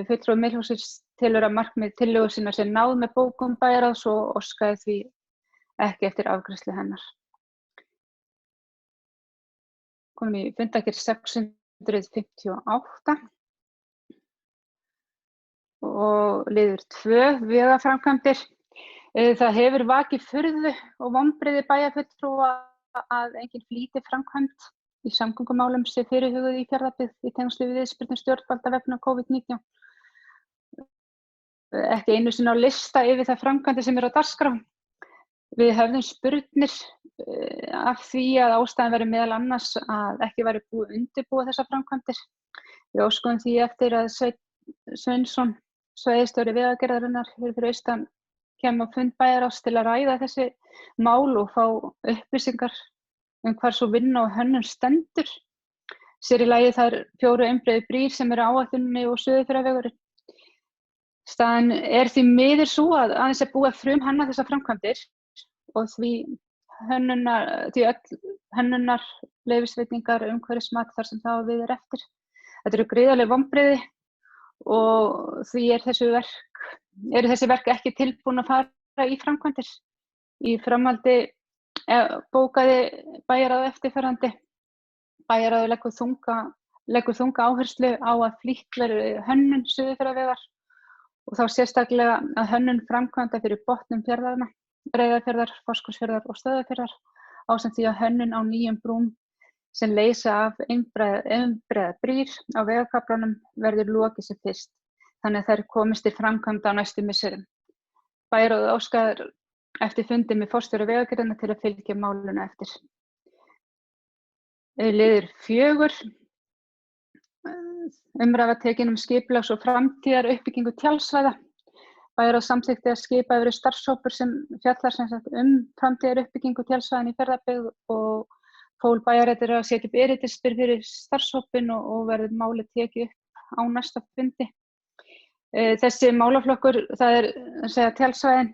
Fulltrúi Miðflokksins telur að markmið tillögu sinnar sé náð með bókun bæjarráðs og óskaði því ekki eftir afgreiðslu hennar. Komum í fundargerð 658 og liður 2, vegaframkvæmdir. Það hefur vakið furðu og vonbrigði bæjarfulltrúa að engin flýtiframkvæmd í samgöngumálum sé fyrirhuguð í Fjarðabyggð í tengslum við viðspyrnu stjórnvalda vegna COVID-19. Ekki einu sinni á lista yfir þær framkvæmdir sem eru á dagskrá. Við höfðum spurnir af því að ástæðan væri meðal annars að ekki væri búið að undirbúa þessar framkvæmdir. Við óskuðum því eftir að Sveinn Sveinsson, svæðisstjóri Vegagerðarinnar hér fyrir austan, kemur á fund bæjarráðs til að ræða þessi mál og fá upplýsingar hvar svo vinna og hönnun stendur. Sér í lagi þær 4 einbreiðu brýr sem eru á áætluninni og Suðurfjarðarvegurinn. Staðan því miður sú að aðeins búið að frumhanna þessar framkvæmdir og því öll hönnunar, leyfisveitingar, umhverfismat þar sem það á við eftir. Þetta eru gríðarleg vonbrigði og því eru þessi verk ekki tilbúin að fara í framkvæmdir. Í framhaldi bókaði bæjarráð eftirfarandi. Bæjarráð leggur þunga áherslu á að flýtt verði hönnun Suðurfjarðarvegar og þá sérstaklega að hönnun framkvæmda fyrir botnum fjarðanna, Reyðarfjarðar, Fáskrúðsfjarðar og Stöðvarfjarðar, ásamt því að hönnun á nýjum brúm sem leysa af einbreiðar brýr á vegakaflanum verður lokið sem fyrst, þannig að þær komist til framkvæmda á næstu misserum. Bæjarráð óskar eftir fundi með forstjóra Vegagerðarinnar til að fylgja málinu eftir. Liður 4. Umræða tekin skipulags- og framtíðar uppbyggingu tjaldsvæða. Bæjarráð samþykkti að skipa verið starfshópur sem fjallar framtíðar uppbyggingu tjaldsvæðan í Fjarðabyggð og fól bæjarráðið að setja upp erindisbréf fyrir starfshópinn og verður málið tekið upp á næsta fundi. Þessi málaflokkur, það tjaldsvæðin,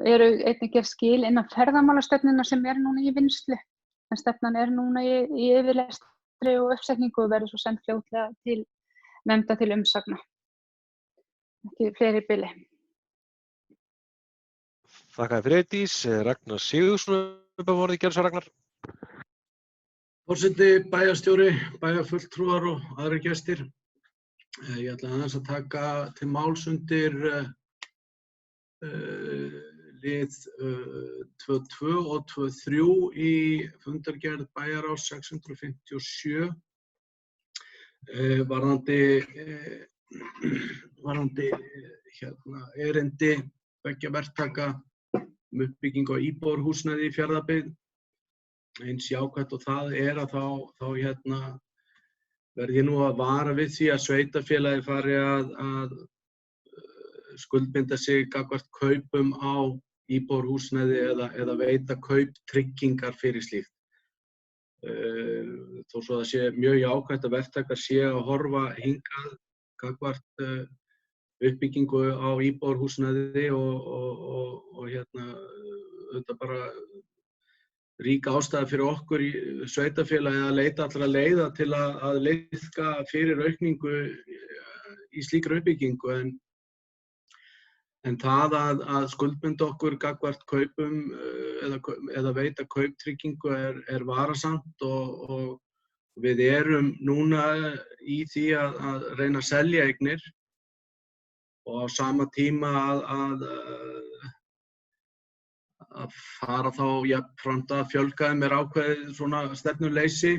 eru einnig gerð skil innan ferðamálastefnunnar sem núna í vinnslu, en stefnan núna í yfirlestri og uppsetningu og verður svo send fljótlega til nefnda til umsagna. Ekki fleiri í bili. Þakka þér fyrir Eydís. Ragnar Sigurðsson vorði gerð svo Ragnar. Forseti, bæjarstjóri, bæjarfulltrúar og aðrir gestir. Ég ætla aðeins að taka til máls undir lið 2.2 og 2.3 í fundargerð bæjarráðs 657 varðandi erindi beggja verktaka uppbyggingu á íbúðarhúsnæði í Fjarðabyggð. Eins jákvætt og það að þá verð ég nú að vara við því að sveitarfélagið fari að skuldbinda sig gagnvart kaupum á íbúðarhúsnæði eða veita kauptryggingar fyrir slíkt. Þó svo það sé mjög jákvætt að verktakar sé að horfa hingað gagnvart uppbyggingu á íbúðarhúsnæði og þetta bara rík ástæða fyrir okkur í sveitarfélagi að leita allra leiða til að liðka fyrir aukningu í slíkri uppbyggingu en það að skuldbinda okkur gagnvart kaupum eða veita kauptryggingu er varasamt og við erum núna í því að reyna að selja eignir og á sama tíma að fara þá jafnframt að fjölga þeim ákveðið svona stefnuleysi.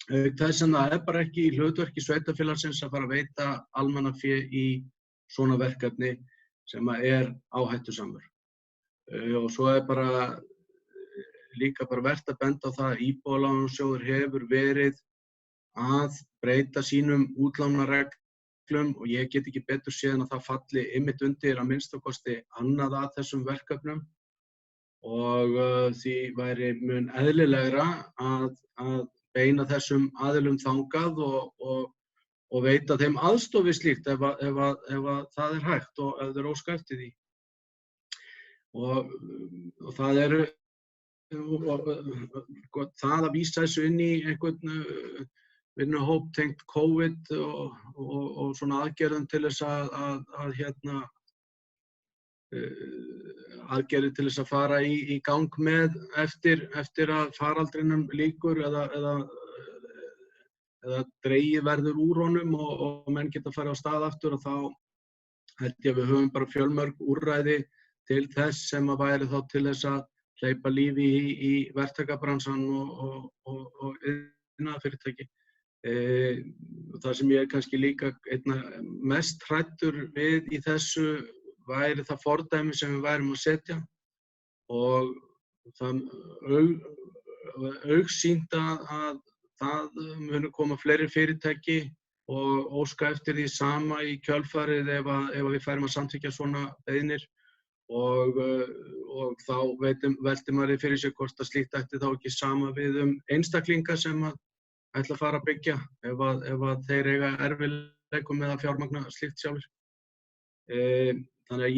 Þess að það bara ekki í hlutverki sveitarfélagsins að fara að veita almannafé í svona verkefni sem áhættusamur. Og svo bara líka vert að benda á það að Íbúðalánasjóður hefur verið að breyta sínum útlánareglum og ég get ekki betur séð en að það falli einmitt undir að minnsta kosti annað að þessum verkefnum. Og því væri mun eðlilegra að beina þessum aðilum þangað og veita þeim aðstoð við slíkt ef það hægt og ef þeir óska eftir því. Og það að vísa þessu inn í einhvern vinnuhóp tengt COVID og svona aðgerðum til þess aðgerðir til þess að fara í gang með eftir að faraldrinum lýkur eða dregið verður úr honum og menn geta farið á stað aftur og þá held ég að við höfum bara fjölmörg úrræði til þess sem að væri þá til þess að hleypa lífi í verktakabransann og iðnaðarfyrirtæki. Það sem ég er kannski líka einna mest hræddur við í þessu væri það fordæmi sem við værum að setja og það augsýnt að það muni koma fleiri fyrirtæki og óska eftir því sama í kjölfarið ef við færum að samþykkja svona beiðnir og þá veltir maður fyrir sér hvort að slíkt ætti þá ekki sama við einstaklinga sem að ætla að fara að byggja ef að þeir eiga erfiðleikum með að fjármagna slíkt sjálfur. Þannig að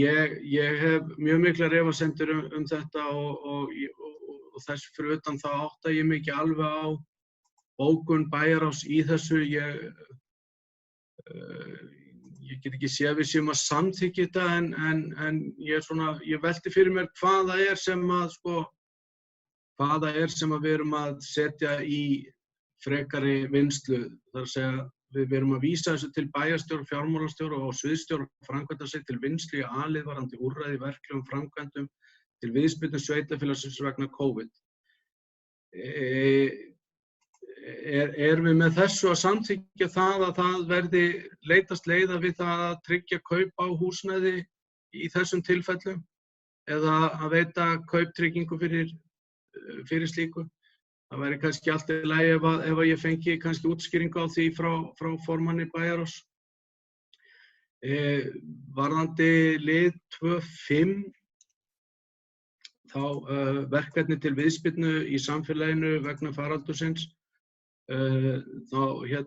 ég hef mjög miklar efasemdir þetta og þess fyrir utan þá átta ég mig ekki alveg á bókun bæjarráðs í þessu. Ég get ekki séð við séum að samþykkja þetta en ég velti fyrir mér hvað það er sem við erum að setja í frekari vinnslu. Það að segja við erum að vísa þessu til bæjarstjóra, fjármálastjóra og sviðsstjóra framkvæmdasvið til vinnslu í A-lið varðandi úrræði í verklegum framkvæmdum til viðspyrnu sveitarfélagsins vegna COVID. Er við með þessu að samþykkja það að það verði leitast leiða við það að tryggja kaup á húsnæði í þessum tilfellum eða að veita kauptryggingu fyrir slíku? Það væri kannski allt í lagi ef ég fengi kannski útskýringu á því frá formanni bæjarráðs. Varðandi lið 2.5 þá verkefni til viðspyrnu í samfélaginu vegna faraldursins. Þá er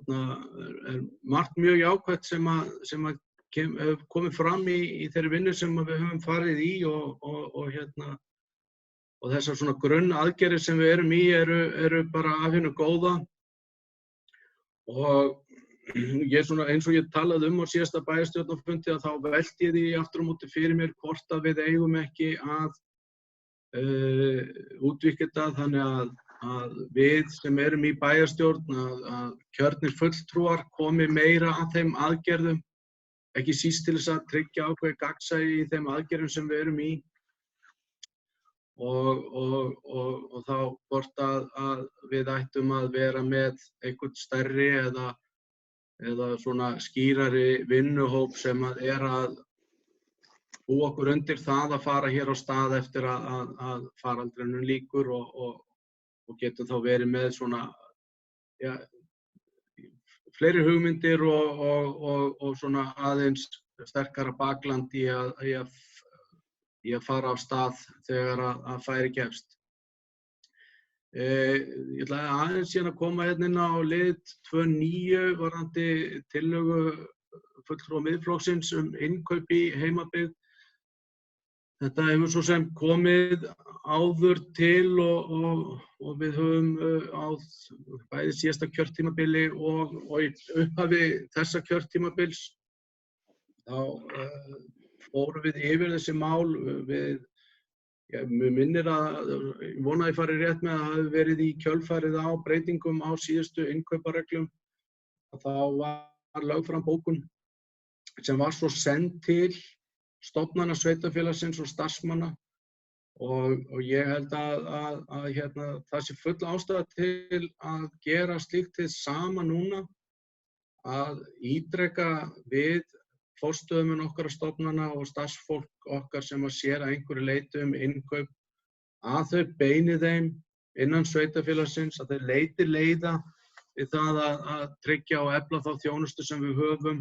margt mjög jákvætt sem hefur komið fram í þeirri vinnu sem við höfum farið í og þessar svona grunnaðgerðir sem við erum í eru bara af hinu góða. Og ég eins og ég talaði á síðasta bæjarstjórnarfundi að þá velti ég því aftur á móti fyrir mér hvort að við eigum ekki að útvíkka þetta þannig að við sem erum í bæjarstjórn að kjörnir fulltrúar komi meira að þeim aðgerðum, ekki síst til þess að tryggja ákveðið gagnsæi í þeim aðgerðum sem við erum í. Og þá hvort að við ættum að vera með einhvern stærri eða svona skýrari vinnuhóp sem að búa okkur undir það að fara hér á stað eftir að faraldrinum lýkur og getum þá verið með svona fleiri hugmyndir og svona aðeins sterkara bakland í að fara af stað þegar að færi gefst. Ég ætla aðeins síðan að koma hérna inn á lið 2.9 varðandi tillögu fulltrúa Miðflokksins innkaup í heimabyggð. Þetta hefur svo sem komið áður til og við höfum á bæði síðasta kjörtímabili og í upphafi þessa kjörtímabils þá fórum við yfir þessi mál. Mér minnir ég vona að ég fari rétt með að það hafi verið í kjölfarið á breytingum á síðustu innkaupareglum. Þá var lögð fram bókun sem var svo send til stofnana sveitarfélagsins og starfsmanna og ég held að það sé full ástæða til að gera slíkt hið sama núna, að ítreka við forstöðumenn okkar stofnana og starfsfólk okkar sem að sér að einhverju leyti innkaup að þau beini þeim innan sveitarfélagsins, að þau leiti leiða við það að tryggja og efla þá þjónustu sem við höfum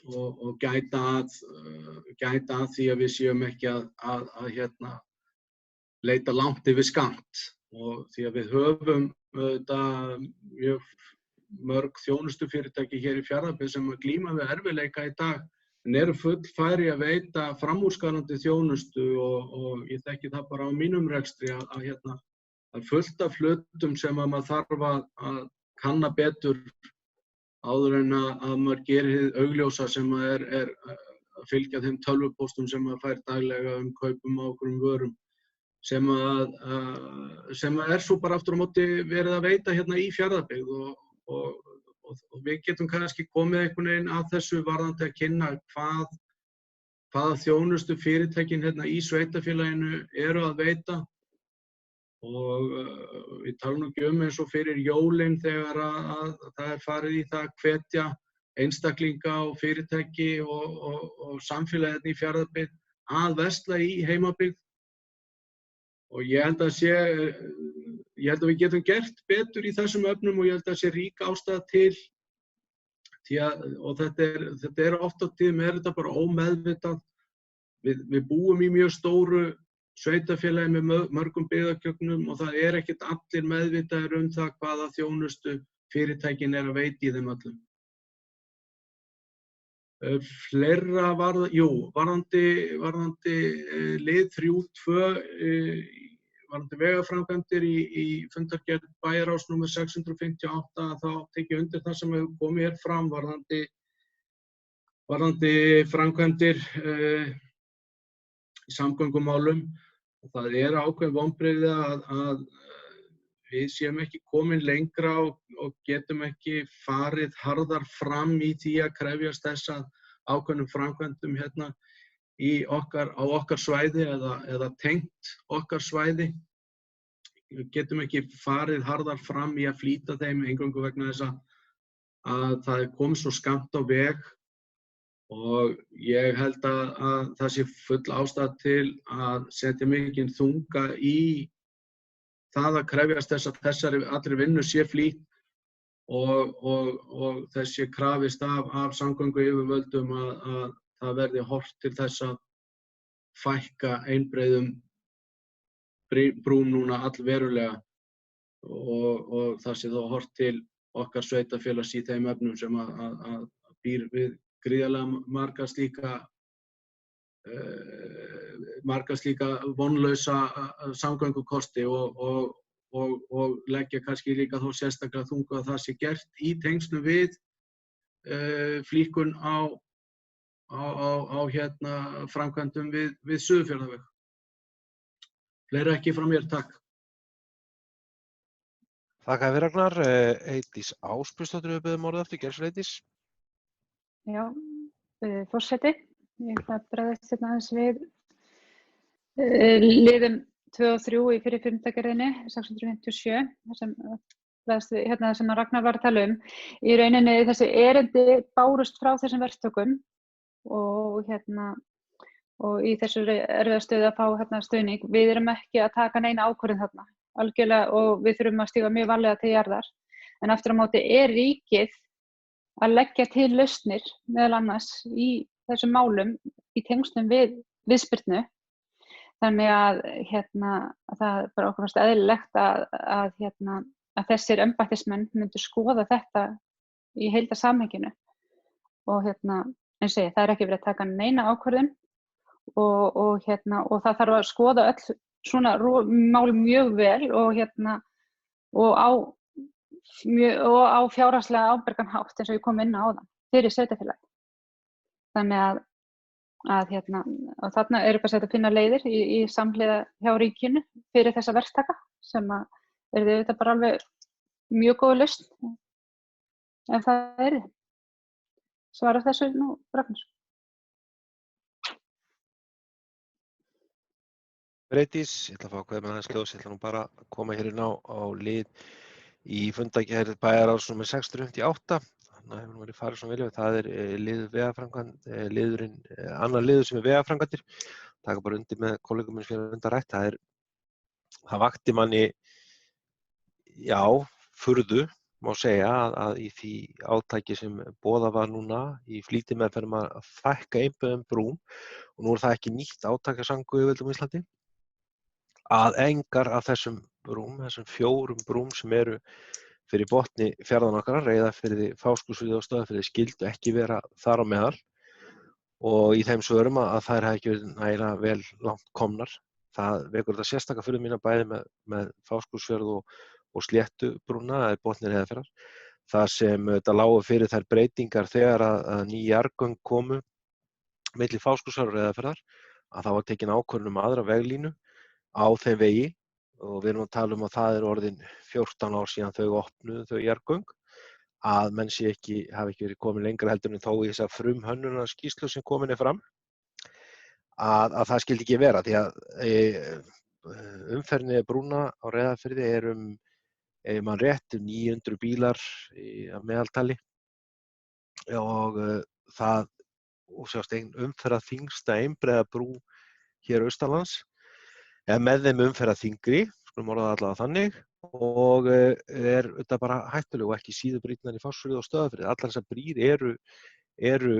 og gæta að því að við séum ekki að leita langt yfir skammt og því að við höfum mjög mörg þjónustufyrirtæki hér í Fjarðabyggð sem að glíma við erfiðleika í dag en eru fullfæri að veita framúrskarandi þjónustu og ég þekki það bara á mínum rekstri að fullt af hlutum sem að maður þarf að kanna betur áður en að maður gerir hið augljósa sem að að fylgja þeim tölvupóstum sem maður fær daglega kaupum á okkurum vörum sem að svo bara aftur á móti verið að veita hérna í Fjarðabyggð og og við getum kannski komið einhvern veginn að þessu varðandi að kynna hvaða þjónustu fyrirtækin hérna í sveitarfélaginu eru að veita og við talum nú ekki eins og fyrir jólin þegar að það farið í það að hvetja einstaklinga og fyrirtæki og samfélagið í Fjarðabyggð að versla í heimabyggð. Og ég held að við getum gert betur í þessum efnum og ég held að sé rík ástæða til og þetta er oft á tíðum þetta bara ómeðvitað. Við búum í mjög stóru sveitarfélagi með mörgum byggðarkjörnum og það ekkert allir meðvitaðir það hvaða þjónustu fyrirtækin að veita í þeim öllum. Fleira varðandi lið 3.2 varðandi vegaframkvæmdir í fundargerð bæjarráðs númer 658 þá tek ég undir það sem hefur komið hér fram varðandi framkvæmdir í samgöngumálum. Það ákveðin vonbrigði að við séum ekki komin lengra og getum ekki farið harðar fram í því að krefjast þess að ákveðnum framkvæmdum hérna á okkar svæði eða tengt okkar svæði. Við getum ekki farið harðar fram í að flýta þeim eingöngu vegna þess að það komið svo skammt á veg og ég held að það sé full ástæða til að setja mikinn þunga í það að krefjast þess að þessari allri vinnu sé flýtt og þess sé krafist af samgönguyfirvöldum að það verði horft til þess að fækka einbreiðum brúm núna allverulega og það sé þá horft til okkar sveitarfélags í þeim efnum sem að býr við gríðarlega marga slíka vonlausa samgöngukosti og leggja kannski líka þó sérstaklega þunga að það sé gert í tengslum við flýkun á hérna framkvæmdum við Suðurfjarðaveg. Fleira ekki frá mér, takk. Þakka fyrir Ragnar. Eydís Ásbjörnsdóttir hefur beðið orðið aftur, gerðu svo Eydís. Já, forseti. Ég ætla að bregðast hérna aðeins við liðum 2 og 3 í fyrir fundargerðinni 657, hérna sem Ragnar var að tala um. Í rauninni þessi erindi bárust frá þessum verktökum og í þessu erfiða stöðu að fá hérna stuðning. Við erum ekki að taka neina ákvörðun þarna, algjörlega, og við þurfum að stíga mjög varlega til jarðar. En aftur á móti ríkið að leggja til lausnir meðal annars í þessum málum í tengslum við viðspyrnu. Þannig að það er bara okkur fannst eðlilegt að þessir embættismenn myndu skoða þetta í heildarsamhenginu. Og eins og það ekki verið að taka neina ákvörðun og það þarf að skoða öll svona mál mjög vel og á fjárhagslega ábyrgan hátt eins og ég kom inn á áðan fyrir sveitarfélagið. Þannig að þarna bara að finna leiðir í samhliða hjá ríkinu fyrir þessa verktaka sem auðvitað bara alveg mjög góð lausn ef það Svara þessu nú, Ragnar. Eydís, ég ætla að fá að kveða með aðeins ljós, ég ætla nú bara að koma hér inn á lið í fundargerð bæjarráðs númer 658. Þannig að hefur verið farið svona vel yfir. Það liður vegaframkvæmd, annar liður sem vegaframkvæmdir. Taka bara undir með kollegum minn sem er undarrætt. Það vakti manni, já, furðu, má segja að í því átaki sem boðað var núna í flýtimeðferðum að fækka einbreiðum brúm og nú það ekki nýtt átak af samgönguyfirvöldum á Íslandi að engar af þessum 4 brúm sem eru fyrir botni fjarðanna okkar, Reyðarfirði, Fáskrúðsfirði og Stöðvarfirði skyldu ekki vera þar á meðal og í þeim svörum að þær hafi ekki verið nægilega vel langt komnar. Það vekur þetta sérstaka furðu mína bæði með Fáskrúðsfjörð og Sléttubrúna eða botni Reyðarfjarðar. Það sem þetta lágu fyrir þær breytingar þegar að ný jarðgöng komu milli Fáskrúðsfjarðar og Reyðarfjarðar að það var tekin ákvörðun aðra veglínu á þeim vegi og við erum að tala að það orðin 14 ár síðan þau opnuðu þau jarðgöng að menn hafi ekki verið komin lengra heldur en þó í þessa frumhönnunarskýrslu sem komin fram, að það skildi ekki vera, því að umferðinni brúna á Reyðarfirði mann rétt 900 bílar að meðaltali og sjást ein umferðarþyngsta einbreiðabrú hér austanlands, eða með þeim umferðarþyngri, skulum orða það allavega þannig, og auðvitað bara hættuleg og ekki síður brýrnar í Fossvogi og Stöðvarfirði. Allar þessar brýr eru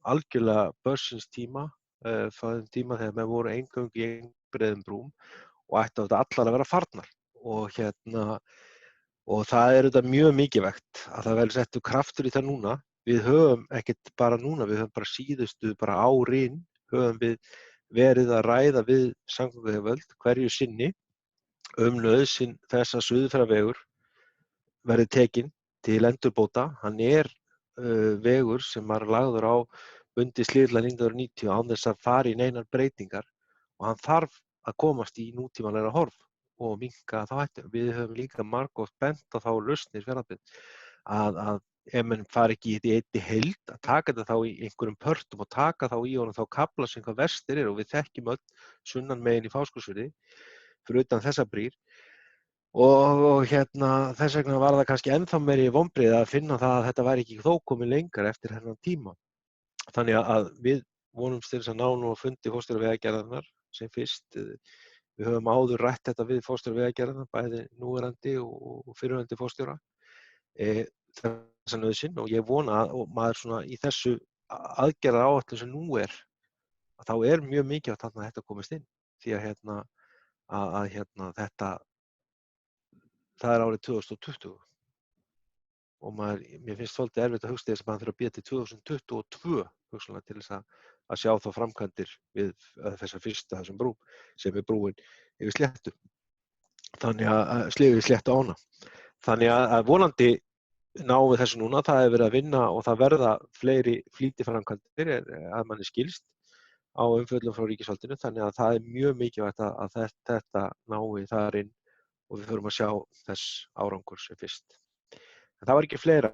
algjörlega börsins tíma, frá þeim tíma þegar menn voru eingöngu í einbreiðum brúm og ættu allar að vera farnar. Og það auðvitað mjög mikilvægt að það verði settur kraftur í það núna. Við höfum ekkert bara núna, við höfum bara síðustu árin höfum við verið að ræða við samgönguyfirvöld hverju sinni nauðsyn þess að Suðurfjarðarvegur verði tekinn til endurbóta. Hann vegur sem var lagður á bundið slitlag 1990 án þess að fara í neinar breytingar og hann þarf að komast í nútímalegra horf og minnka þá hættu. Við höfum líka margoft bent á þá lausnir Fjarðabyggð að ef menn fari ekki í einni heild að taka þetta þá í einhverjum pörtum og taka þá í honum þá kafla sem hvað verstir og við þekkjum öll sunnan megin í Fáskrúðsfirði fyrir utan þessa brýr og þess vegna var það kannski ennþá meiri vonbrigði að finna það að þetta væri ekki þó komið lengra eftir þennan tíma. Þannig að við vonumst til þess að ná nú að fundi forstjóra Vegagerðarinnar sem fyrst. Við höfum áður rætt þetta við forstjóra Vegagerðarinnar, bæði núverandi og fyrrverandi forstjóra. Þessa nauðsyn og ég vona og maður svona í þessu aðgerðaáætlun sem nú að þá mjög mikilvægt að þetta komist inn því að þetta það árið 2020 og mér finnst svolítið erfitt að hugsa þess að maður þurfa að bíða til 2022 hugsanlega til þess að sjá þá framkvæmdir við þessa fyrsta þessum brúm sem brúin yfir Sléttu. Þannig að Sléttu ána. Þannig að vonandi náum við þessu núna, það verið að vinna og það verða fleiri flýtiframkvæmdir að manni skilst á umfjöllun frá ríkisvaldinu, þannig að það mjög mikilvægt að þetta nái þar inn og við förum að sjá þess árangur sem fyrst. En það var ekki fleira.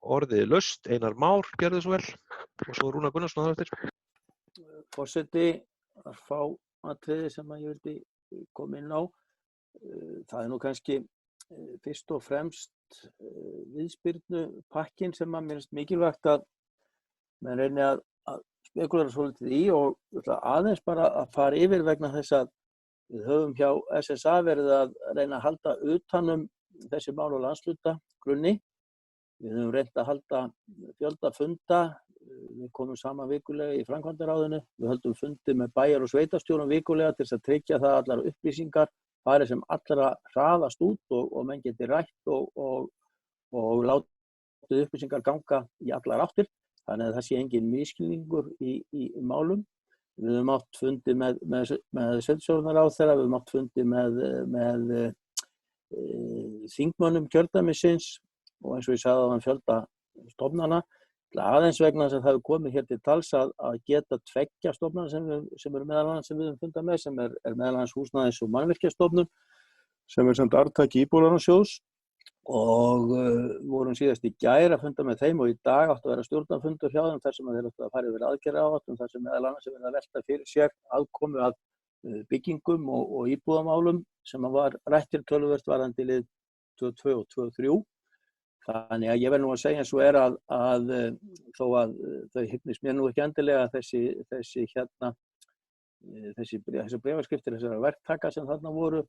Orðið laust, Einar Már gerði svo vel og svo Rúnar Gunnarsson þar eftir. Forseti, að fá atriði sem ég vildi koma inn á. Það nú kannski fyrst og fremst viðspyrnupakkin sem mér finnst mikilvægt að menn reyni að spekulera svolítið í og aðeins bara að fara yfir vegna þess að við höfum hjá SSA verið að reyna að halda utanum þessi mál og landshluta-grunni. Við höfum reynt að halda fjölda funda, við komum saman vikulega í framkvæmdaráðinu, við höldum fundi með bæjar- og sveitarstjórum vikulega til þess að tryggja það allar upplýsingar fari sem allra hraðast út og menn geti rætt og látið upplýsingar ganga í allar áttir, þannig að það sé engin misskilningur í málum. Við höfum átt fundi með sveitarstjórnarráðherra, við höfum átt fundi með þingmönnum kjördæmisins og eins og ég sagði áðan fjölda stofnana, aðeins vegna þess að það hefur komið hér til tals að geta tveggja stofnana sem eru meðal annars sem við höfum fundað með, sem meðal annars húsnæðis- og mannvirkjastofnun, sem samt arftaki Íbúðalánasjóðs og vorum síðast í gær að funda með þeim og í dag áttu að vera stjórnarfundur hjá þeim þar sem þeir áttu að fara yfir aðgerðaáætlun þar sem meðal annars er verið að velta fyrir sér aðkomu að byggingum og íbúðamálum sem var rættir töluvert varðandi lið 22 og 23. Þannig að ég verð nú að segja eins og að þó að þau hyggist mér nú ekki endilega þessi bréfaskriftir þessara verktaka sem þarna voru,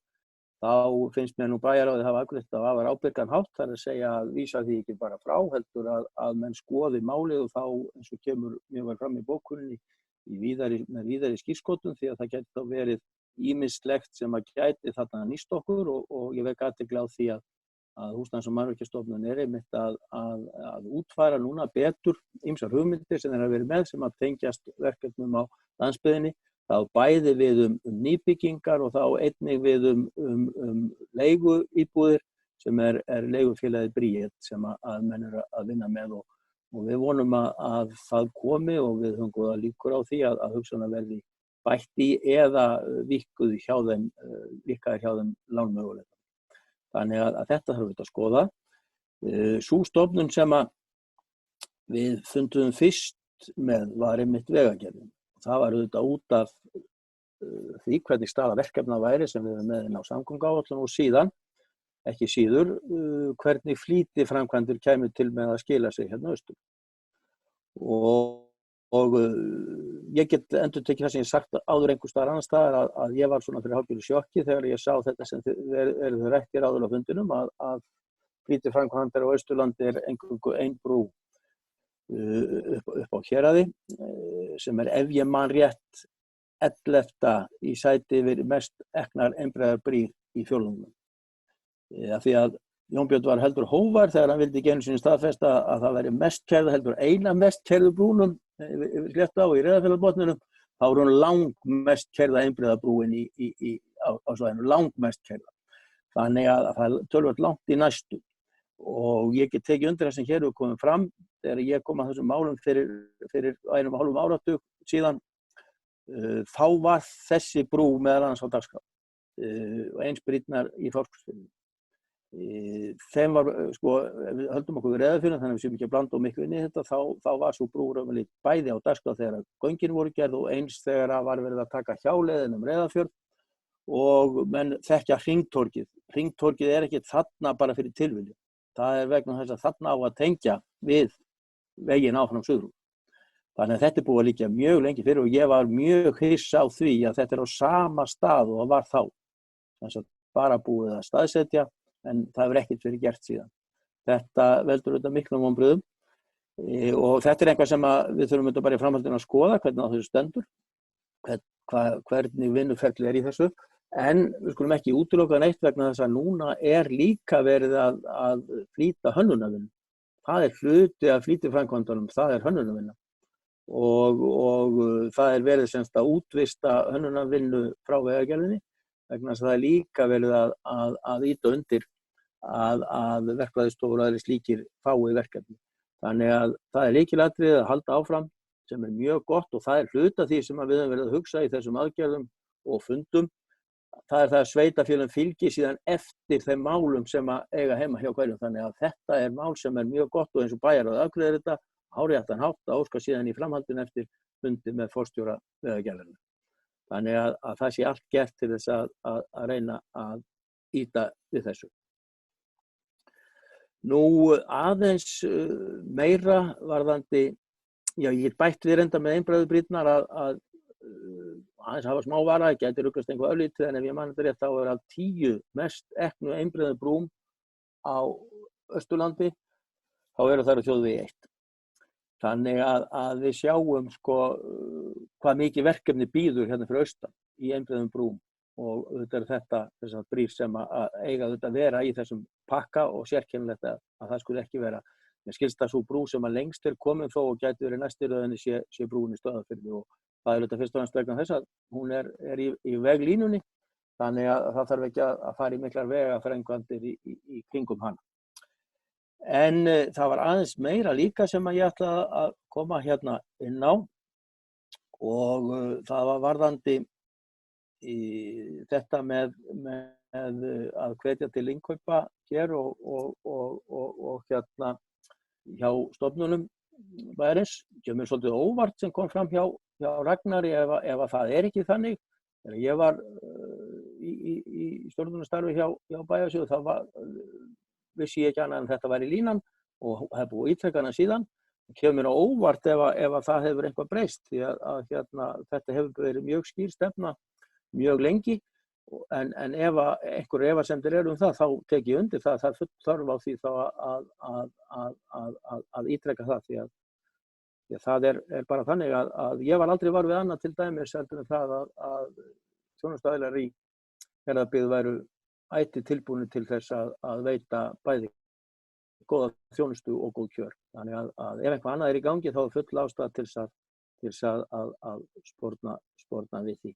þá finnst mér nú bæjarráðið hafa afgreitt á afar ábyrgan hátt, það að segja að vísa því ekki bara frá, heldur að menn skoði málið og þá eins og kemur mjög vel fram í bókuninni með víðari skírskotun því að það gæti þá verið ýmislegt sem að gæti þarna nýst okkur og ég vek athygli á því að húsnæðis- og mannvirkjastofnun einmitt að útfæra núna betur ýmsar hugmyndir sem þeir hafa verið með sem að tengjast verkefnum á landsbyggðinni. Það bæði við nýbyggingar og þá einnig við leiguíbúðir sem leigufélagið Bríet sem að menn eru að vinna með og við vonum að það komi og við höfum góða líkur á því að hugsanlega verði bætt í eða víkkaður hjá þeim lánmöguleika. Þannig að þetta þarf við að skoða. Sú stofnun sem að við fundum fyrst með var einmitt Vegagerðin. Það var auðvitað út af því hvernig staða verkefna væri sem við erum með inn á samgönguáætlun og síðan, ekki síður, hvernig flýtiframkvæmdir kæmu til með að skila sig hérna austur. Og ég get endurtekið það sem ég sagt áður einhvers staðar annars staðar að ég var svona fyrir hálfgerðu sjokki þegar ég sá þetta sem eru þau rættir áður á fundinum að flýtiframkvæmdir á Austurlandi eingöngu ein brú upp á Héraði sem ef ég man rétt 11. í sæti yfir mest eknar einbreiðar brýr í fjórðungnum. Af því að Jón Björn var heldur hógvær þegar hann vildi ekki einu sinni staðfesta að það væri mest kærða heldur eina mest kærðu brúnum yfir Sléttá í Reyðarfjarðarbotninum, þá er hún langmest kærða einbreiða brúin á svæðinu, langmest kærða. Þannig að það er töluvert langt í næstu. Og ég get tekið undir það sem hér hefur komið fram þegar ég kom að þessum málum fyrir 1,5 áratug síðan. Þá var þessi brú meðal annars á dagskrá og eins brýrnar í Fáskrúðsfirði. Þeim var, ef við höldum okkur við Reyðarfjörðinn, þannig að við séum ekki að blanda of miklu inn í þetta, þá var svo brú raunverulega bæði á dagskrá þegar göngin voru gerð og eins þegar var verið að taka hjáleiðin Reyðarfjörð og menn þekkja hringtorgið. Hringtorgið er ekki þarna bara fyrir tilviljun. Það er vegna þess að þarna á að tengja við veginn áfram suður. Þannig að þetta er búið að liggja mjög lengi fyrir og ég var mjög hissa á því að þetta er á sama stað og það var þá. Þannig að bara búið að staðsetja en það hefur ekkert verið gert síðan. Þetta veldur auðvitað miklum vonbrigðum og þetta er eitthvað sem við þurfum auðvitað bara í framhaldinu að skoða hvernig á þessu stendur, hvernig vinnuferli í þessu. En við skulum ekki útiloka neitt vegna þess að núna er líka verið að flýta hönnunarvinnu. Það er hluti af flýtiframkvæmdunum, það er hönnunarvinna. Og það er verið semst að útvista hönnunarvinnu frá Vegagerðinni vegna þess að það er líka verið að ýta undir að verkfræðistofur og aðrir slíkir fái verkefni. Þannig að það er lykilatriði að halda áfram sem er mjög gott og það er hluti af því sem við höfum verið að hugsa í þessum aðgerðum og fundum. Það er það að sveitarfélögin fylgi síðan eftir þeim málum sem eiga heima hjá hverjum. Þannig að þetta er mál sem er mjög gott og eins og Bæjarráð afgreiðir þetta háréttan hátt að óska síðan í framhaldinu eftir fundi með forstjóra Vegagerðarinnar. Þannig að það sé allt gert til þess að reyna að ýta við þessu. Nú aðeins meira varðandi, ég get bætt við reynda með einbreiðu brýrnar að aðeins hafa smá vara, gæti ruglast einhver öflítið en ef ég man þetta rétt þá er af 10 mest eknu einbreiðu brúm á Austurlandi, þá eru þær á þjóðvegi 1. Þannig að við sjáum hvað mikið verkefni býður hérna fyrir austan í einbreiðum brúm og þetta er þessar brýr sem að eiga þetta að vera í þessum pakka og sérkennilegt að það skulle ekki vera. Mér skilst að sú brú sem að lengst er komin þó og gæti verið næst í röðinni sé brúin í Stöðvarfirði og það er þetta fyrst og fremst vegna þess að hún er í veglínunni þannig að það þarf ekki að fara í miklar vegaframkvæmdir í kringum hana. En það var aðeins meira líka sem að ég ætla að koma hérna inn á og það var varðandi þetta með að hvetja til innkaupa hér og hérna hjá stofnunum bæjarins. Kemur svolítið óvart sem kom fram hjá Ragnari ef að það er ekki þannig. Þegar ég var í stjórnunarstarfi hjá bæjarsjóði þá vissi ég ekki annað en þetta væri línan og hef búið ítrekað hana síðan. Kemur mér á óvart ef að það hefur eitthvað breyst því að hérna, þetta hefur verið mjög skýr stefna mjög lengi en ef einhver efasemdir eru það þá tek ég undir það er full þörf á því þá að ítreka það því að það er bara þannig að ég var aldrei var við annað til dæmis heldur en það að þjónustuaðilar í Fjarðabyggð væru ætíð tilbúnir til þess að veita bæði góða þjónustu og góð kjör. Þannig að ef eitthvað annað er í gangi þá er full ástæða til þess að sporna við því.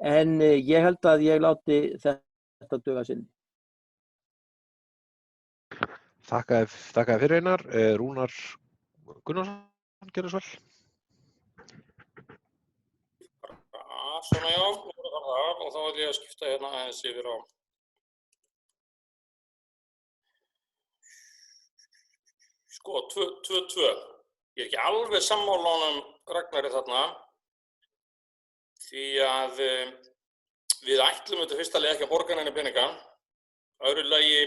En ég held að ég láti þetta duga sinni. Þakka fyrir Einar. Rúnar Gunnarsson, gjörðu svo vel. Svona já, og þá vil ég að skipta hérna aðeins yfir á Sko, 2-2. Ég er ekki alveg sammála honum Ragnari þarna, því að við ætlum þetta fyrsta lagi ekki að borga neina peninga. Öðru lagi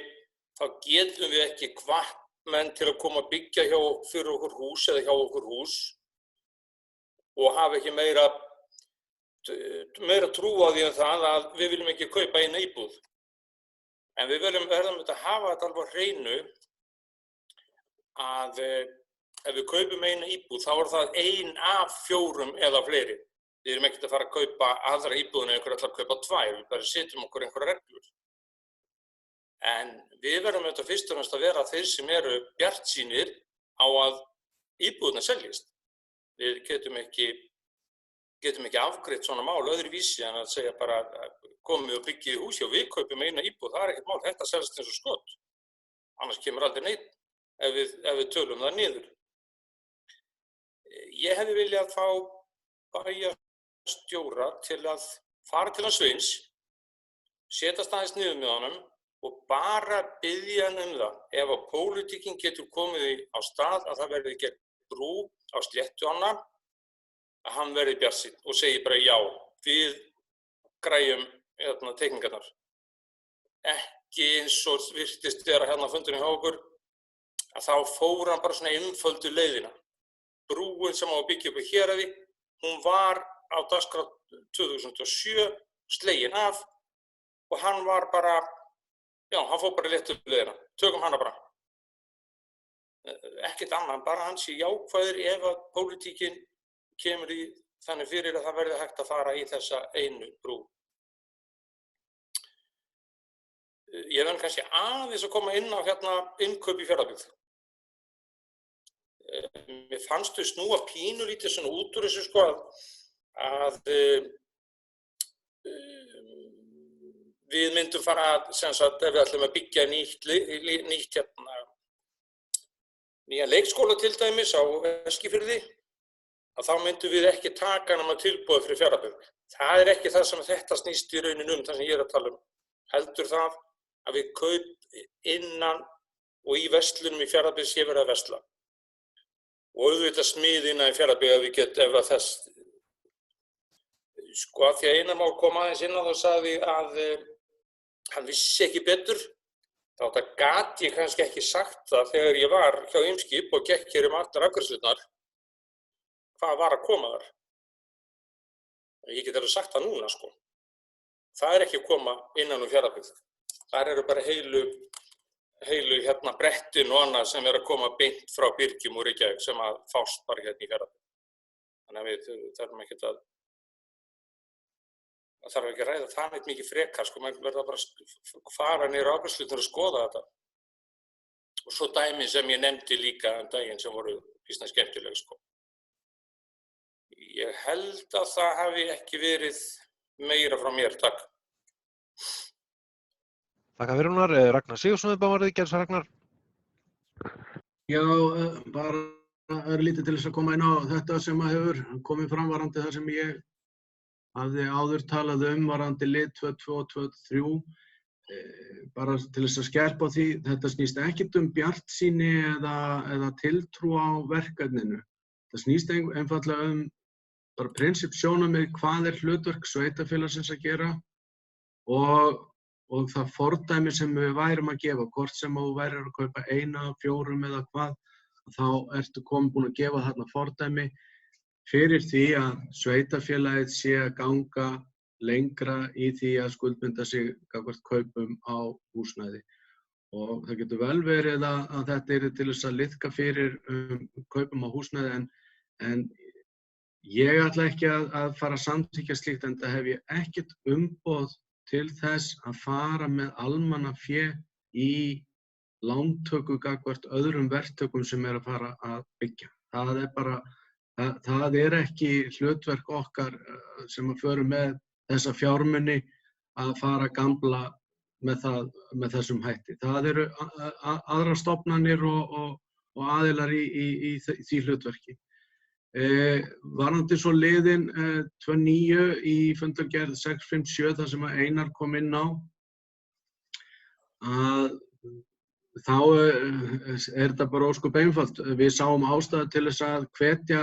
þá getum við ekki hvatt menn til að koma að byggja fyrir okkur hús eða hjá okkur hús og hafa ekki meira trú á því en það að við viljum ekki kaupa eina íbúð. En við verðum að hafa þetta alveg á hreinu að ef við kaupum eina íbúð þá er það 1 af 4 eða fleiri. Við erum ekkert að fara að kaupa aðra íbúðina ef einhver ætlar að kaupa 2, við bara setjum okkur einhverjar reglur. En við verðum auðvitað fyrst og fremst að vera þeir sem eru bjartsýnir á að íbúðina seljist. Við getum ekki afgreitt svona mál öðruvísi en að segja bara komið og byggið húsi og við kaupum eina íbúð, það er ekkert mál, þetta seljast eins og skot. Annars kemur aldrei neitt ef við tölum það niður. Ég hefði viljað fá bæjarstjóra til að fara til hans Sveins, setjast aðeins niður með honum og bara biðja hann það. Ef að pólitíkin getur komið á stað að það verði gerð brú á Sléttuánna, að hann verði bjartsýnn og segi bara já, við græjum teikningarnar. Ekki eins og virtist vera hérna á fundinum hjá okkur, að þá fór hann bara svona einföldu leiðina. Brúin sem á að byggja upp í Héraði, hún var á dagskrá 2007, slegin af og hann var bara, hann fór bara létt upp leiðina. Tökum hana bara. Ekkert annað, bara hann sé jákvæður ef að pólitíkin kemur í þannig fyrir að það verði hægt að fara í þessa einu brú. Ég verð kannski aðeins að koma inn á innkaup í Fjarðabyggð. Mér fannst þau snúa pínulítið svona út úr þessu að við myndum fara ef við ætlum að byggja nýja leikskóla til dæmis á Eskifirði, að þá myndum við ekki taka nema tilboð fyrir Fjarðabyggð. Það er ekki það sem þetta snýst í rauninni það sem ég er að tala um. Heldur það að við kaup innan og í verslunum í Fjarðabyggð sé verið að versla. Og auðvitað smíð innan í Fjarðabyggð að við getum ef að þess. Því að Einar Már kom aðeins inn á þá sagði að hann vissi ekki betur. Þá gat ég kannski ekki sagt það þegar ég var hjá Eimskip og gekk hér allar afgreiðslurnar. Hvað var að koma þar? Ég get alveg sagt það núna, Það er ekki að koma innan Fjarðabyggð. Þar eru bara heilu brettin og annað sem er að koma beint frá Byrgjum og Reykjavík sem að fást bara í Fjarðabyggð. Þannig að við þarfum ekkert að þarf ekki að ræða það neitt mikið frekar, maður verða bara að fara niður á afgreiðslurnar og skoða þetta. Og svo dæmi sem ég nefndi líka daginn sem voru býsna skemmtileg, Ég held að það hafi ekki verið meira frá mér, takk. Takk fyrir Rúnar. Ragnar Sigurðsson var þið gerðs Ragnar. Já, bara örlítið til þess að koma inn á þetta sem að hefur komið fram varðandi það sem ég hafði áður talað varðandi lið 2-2 og 2-3. Bara til þess að skerpa á því, þetta snýst ekkert bjartsýni eða tiltrú á verkefninu. Það snýst einfaldlega bara prinsippsjónarmið hvað er hlutverk sveitarfélagsins að gera og það fordæmi sem við værum að gefa, hvort sem þú værir að kaupa 1 af 4 eða hvað, þá ertu búin að gefa þarna fordæmi fyrir því að sveitarfélagið sé að ganga lengra í því að skuldbinda sig gagnvart kaupum á húsnæði. Og það getur vel verið að þetta er til þess að liðka fyrir kaupum á húsnæði en ég ætla ekki að fara að samþykkja slíkt en það hef ég ekkert umboð til þess að fara með almannafé í lántöku gagnvart öðrum verktökum sem er að fara að byggja. Það er ekki hlutverk okkar sem að förum með þessa fjármuni að fara að gambla með þessum hætti. Það eru aðrar stofnanir og aðilar í því hlutverki. Varðandi svo liðin 2.9 í fundargerð 657 þar sem að Einar kom inn á að þá er þetta bara ósköp einfalt. Við sáum ástæðu til þess að hvetja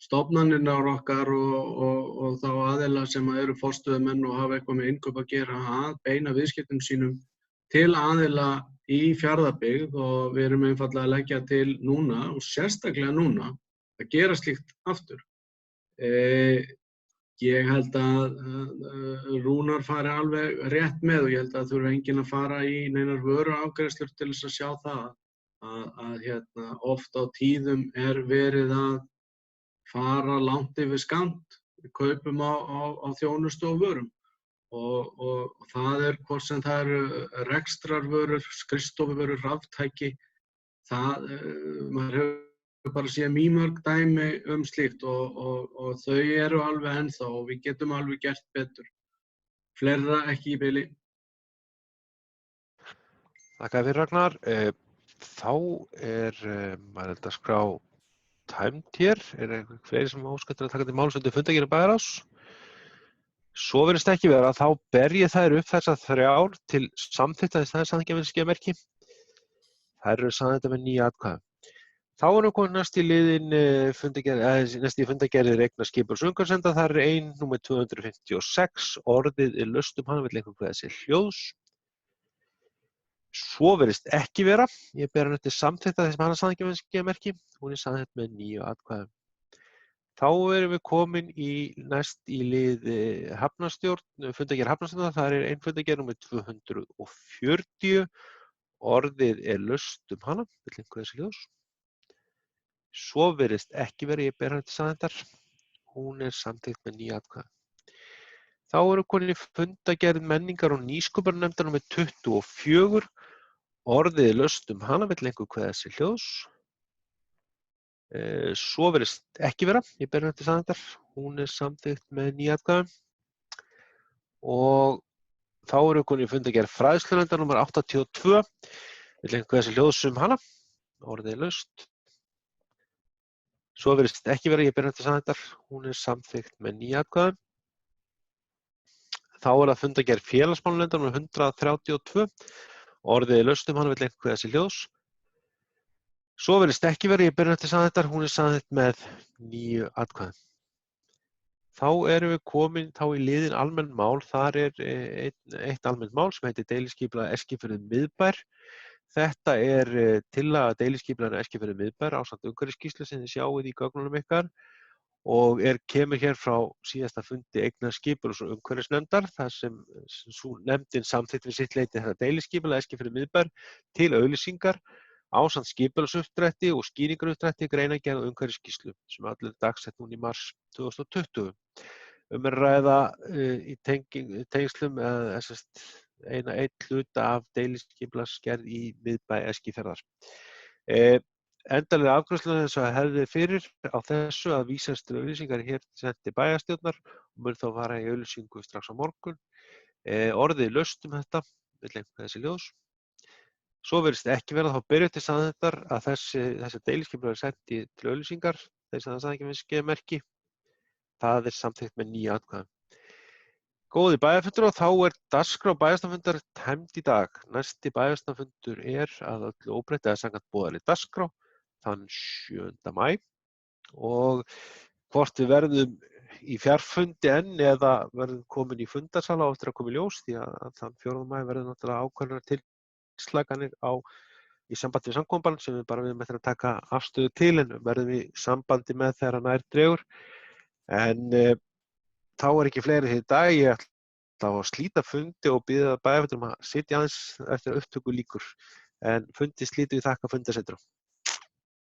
stofnanirnar okkar og þá aðila sem eru forstöðumenn og hafa eitthvað með innkaup að gera að beina viðskiptum sínum til aðila í Fjarðabyggð og við erum einfaldlega að leggja til núna og sérstaklega núna að gera slíkt aftur. Ég held að Rúnar fari alveg rétt með og ég held að þurfa enginn að fara í neinar vöruafgreiðslur til þess að sjá það að oft á tíðum er verið að fara langt yfir skammt, við kaupum á þjónustu og vörum og það er hvort sem það eru rekstrarvörur, skrifstofuvörur, raftæki, maður hefur bara séð mýmörg dæmi slíkt og þau eru alveg ennþá og við getum alveg gert betur. Fleira ekki í bili. Þakka fyrir Ragnar. Þá maður held að skrá tæmt hér. Er einhver fleiri sem óskattur að taka til máls undir fundargerð bæjarráðs? Svo virðist ekki vera að þá ber ég þær upp þessar 3 til samþykkta þess að það er samþykkjamerki. Þær eru samþykkta með 9 atkvæðum. Þá erum við komin næst í liðin fundargerðir eignar skipulags- og umhverfisnefndar. Það er ein númer 256, orðið er laust hana vill einhver kveða sér hljóðs. Svo virðist ekki vera. Ég ber hann eftir samþykkta þess að hana samþykkjamerki. Hún er samþykkt með 9 atkvæðum. Þá erum við komin næst í lið hafnarstjórn, fundargerð hafnarstjórnar. Það er ein fundargerð númer 240, orðið er laust hana vill einhver kveða sér hljóðs. Svo virðist ekki vera, ég ber hann til samþykktar. Hún er samþykkt með 9 atkvæðum. Þá erum við komin í fundargerð menningar- og nýsköpunarnefndar númer 24. Orðið er laust hana vill einhver kveða sér hljóðs. Svo virðist ekki vera, ég ber hann til samþykktar. Hún er samþykkt með 9 atkvæðum. Og þá erum við komin í fundargerð fræðslunefndar númer 82. Vill einhver kveða sér hljóðs hana. Orðið er laust. Svo virðist ekki vera, ég ber hann til samþykktar. Hún er samþykkt með 9 atkvæðum. Þá er það fundargerð félagsmálanefndar númer 132. Orðið er laust hana vill einhver kveða sér hljóðs. Svo virðist ekki vera, ég ber hann til samþykktar. Hún er samþykkt með 9 atkvæðum. Þá erum við komin í liðin almenn mál. Þar er eitt almennt mál sem heitir deiliskipulag Eskifjörður miðbær. Þetta er tillaga deiliskipulaginu Eskifjörður miðbær ásamt umhverfisskýrslu sem þið sjáið í gögnunum ykkar og kemur hér frá síðasta fundi eignar skipulags- og umhverfisnefndar þar sem sú nefndin samþykkti við sitt leyti þetta deiliskipulag Eskifjörður miðbær til auglýsingar ásamt skipulagsuppdrætti og skýringaruppdrætti, greinargerð og umhverfisskýrslu sem allir dagsett núna í mars 2020. Er ræða í tengslum einn hluta af deiliskipulagsgerð í miðbæ Eskifjarðar. Endanlega afgreiðsla þess að hefði fyrir á þessu að vísast til auglýsingar hér sent til bæjarstjórnar og mun þá fara í auglýsingu strax á morgun. Orðið laust þetta, vill einhver þessi hljóðs. Svo virðist ekki vera þá byrjuð til samþykktar að þessi deiliskipulag er sent til auglýsingar, þess að það samþykkjamerki. Það er samþykkt með 9 atkvæðum. Góði bæjarfundur og þá er dagskrá bæjarstjórnarfundar tæmd í dag. Næsti bæjarstjórnarfundur er að öllu óbreyttu eða samkvæmt boðaðri dagskrá þann 7. maí og hvort við verðum í fjarfundi enn eða verðum komin í fundarsala á eftir að koma í ljós því að þann 4. maí verður náttúrulega ákveðnar tilslaganir í sambandi við samkomubann sem við erum eftir að taka afstöðu til en verðum í sambandi með þegar nær dregur. En þá er ekki fleiri því í dag, ég ætla að slíta fundi og biðja bæjarfundur að sitja aðeins eftir að upptöku lýkur. En fundi slítið, þakka fundarsettur.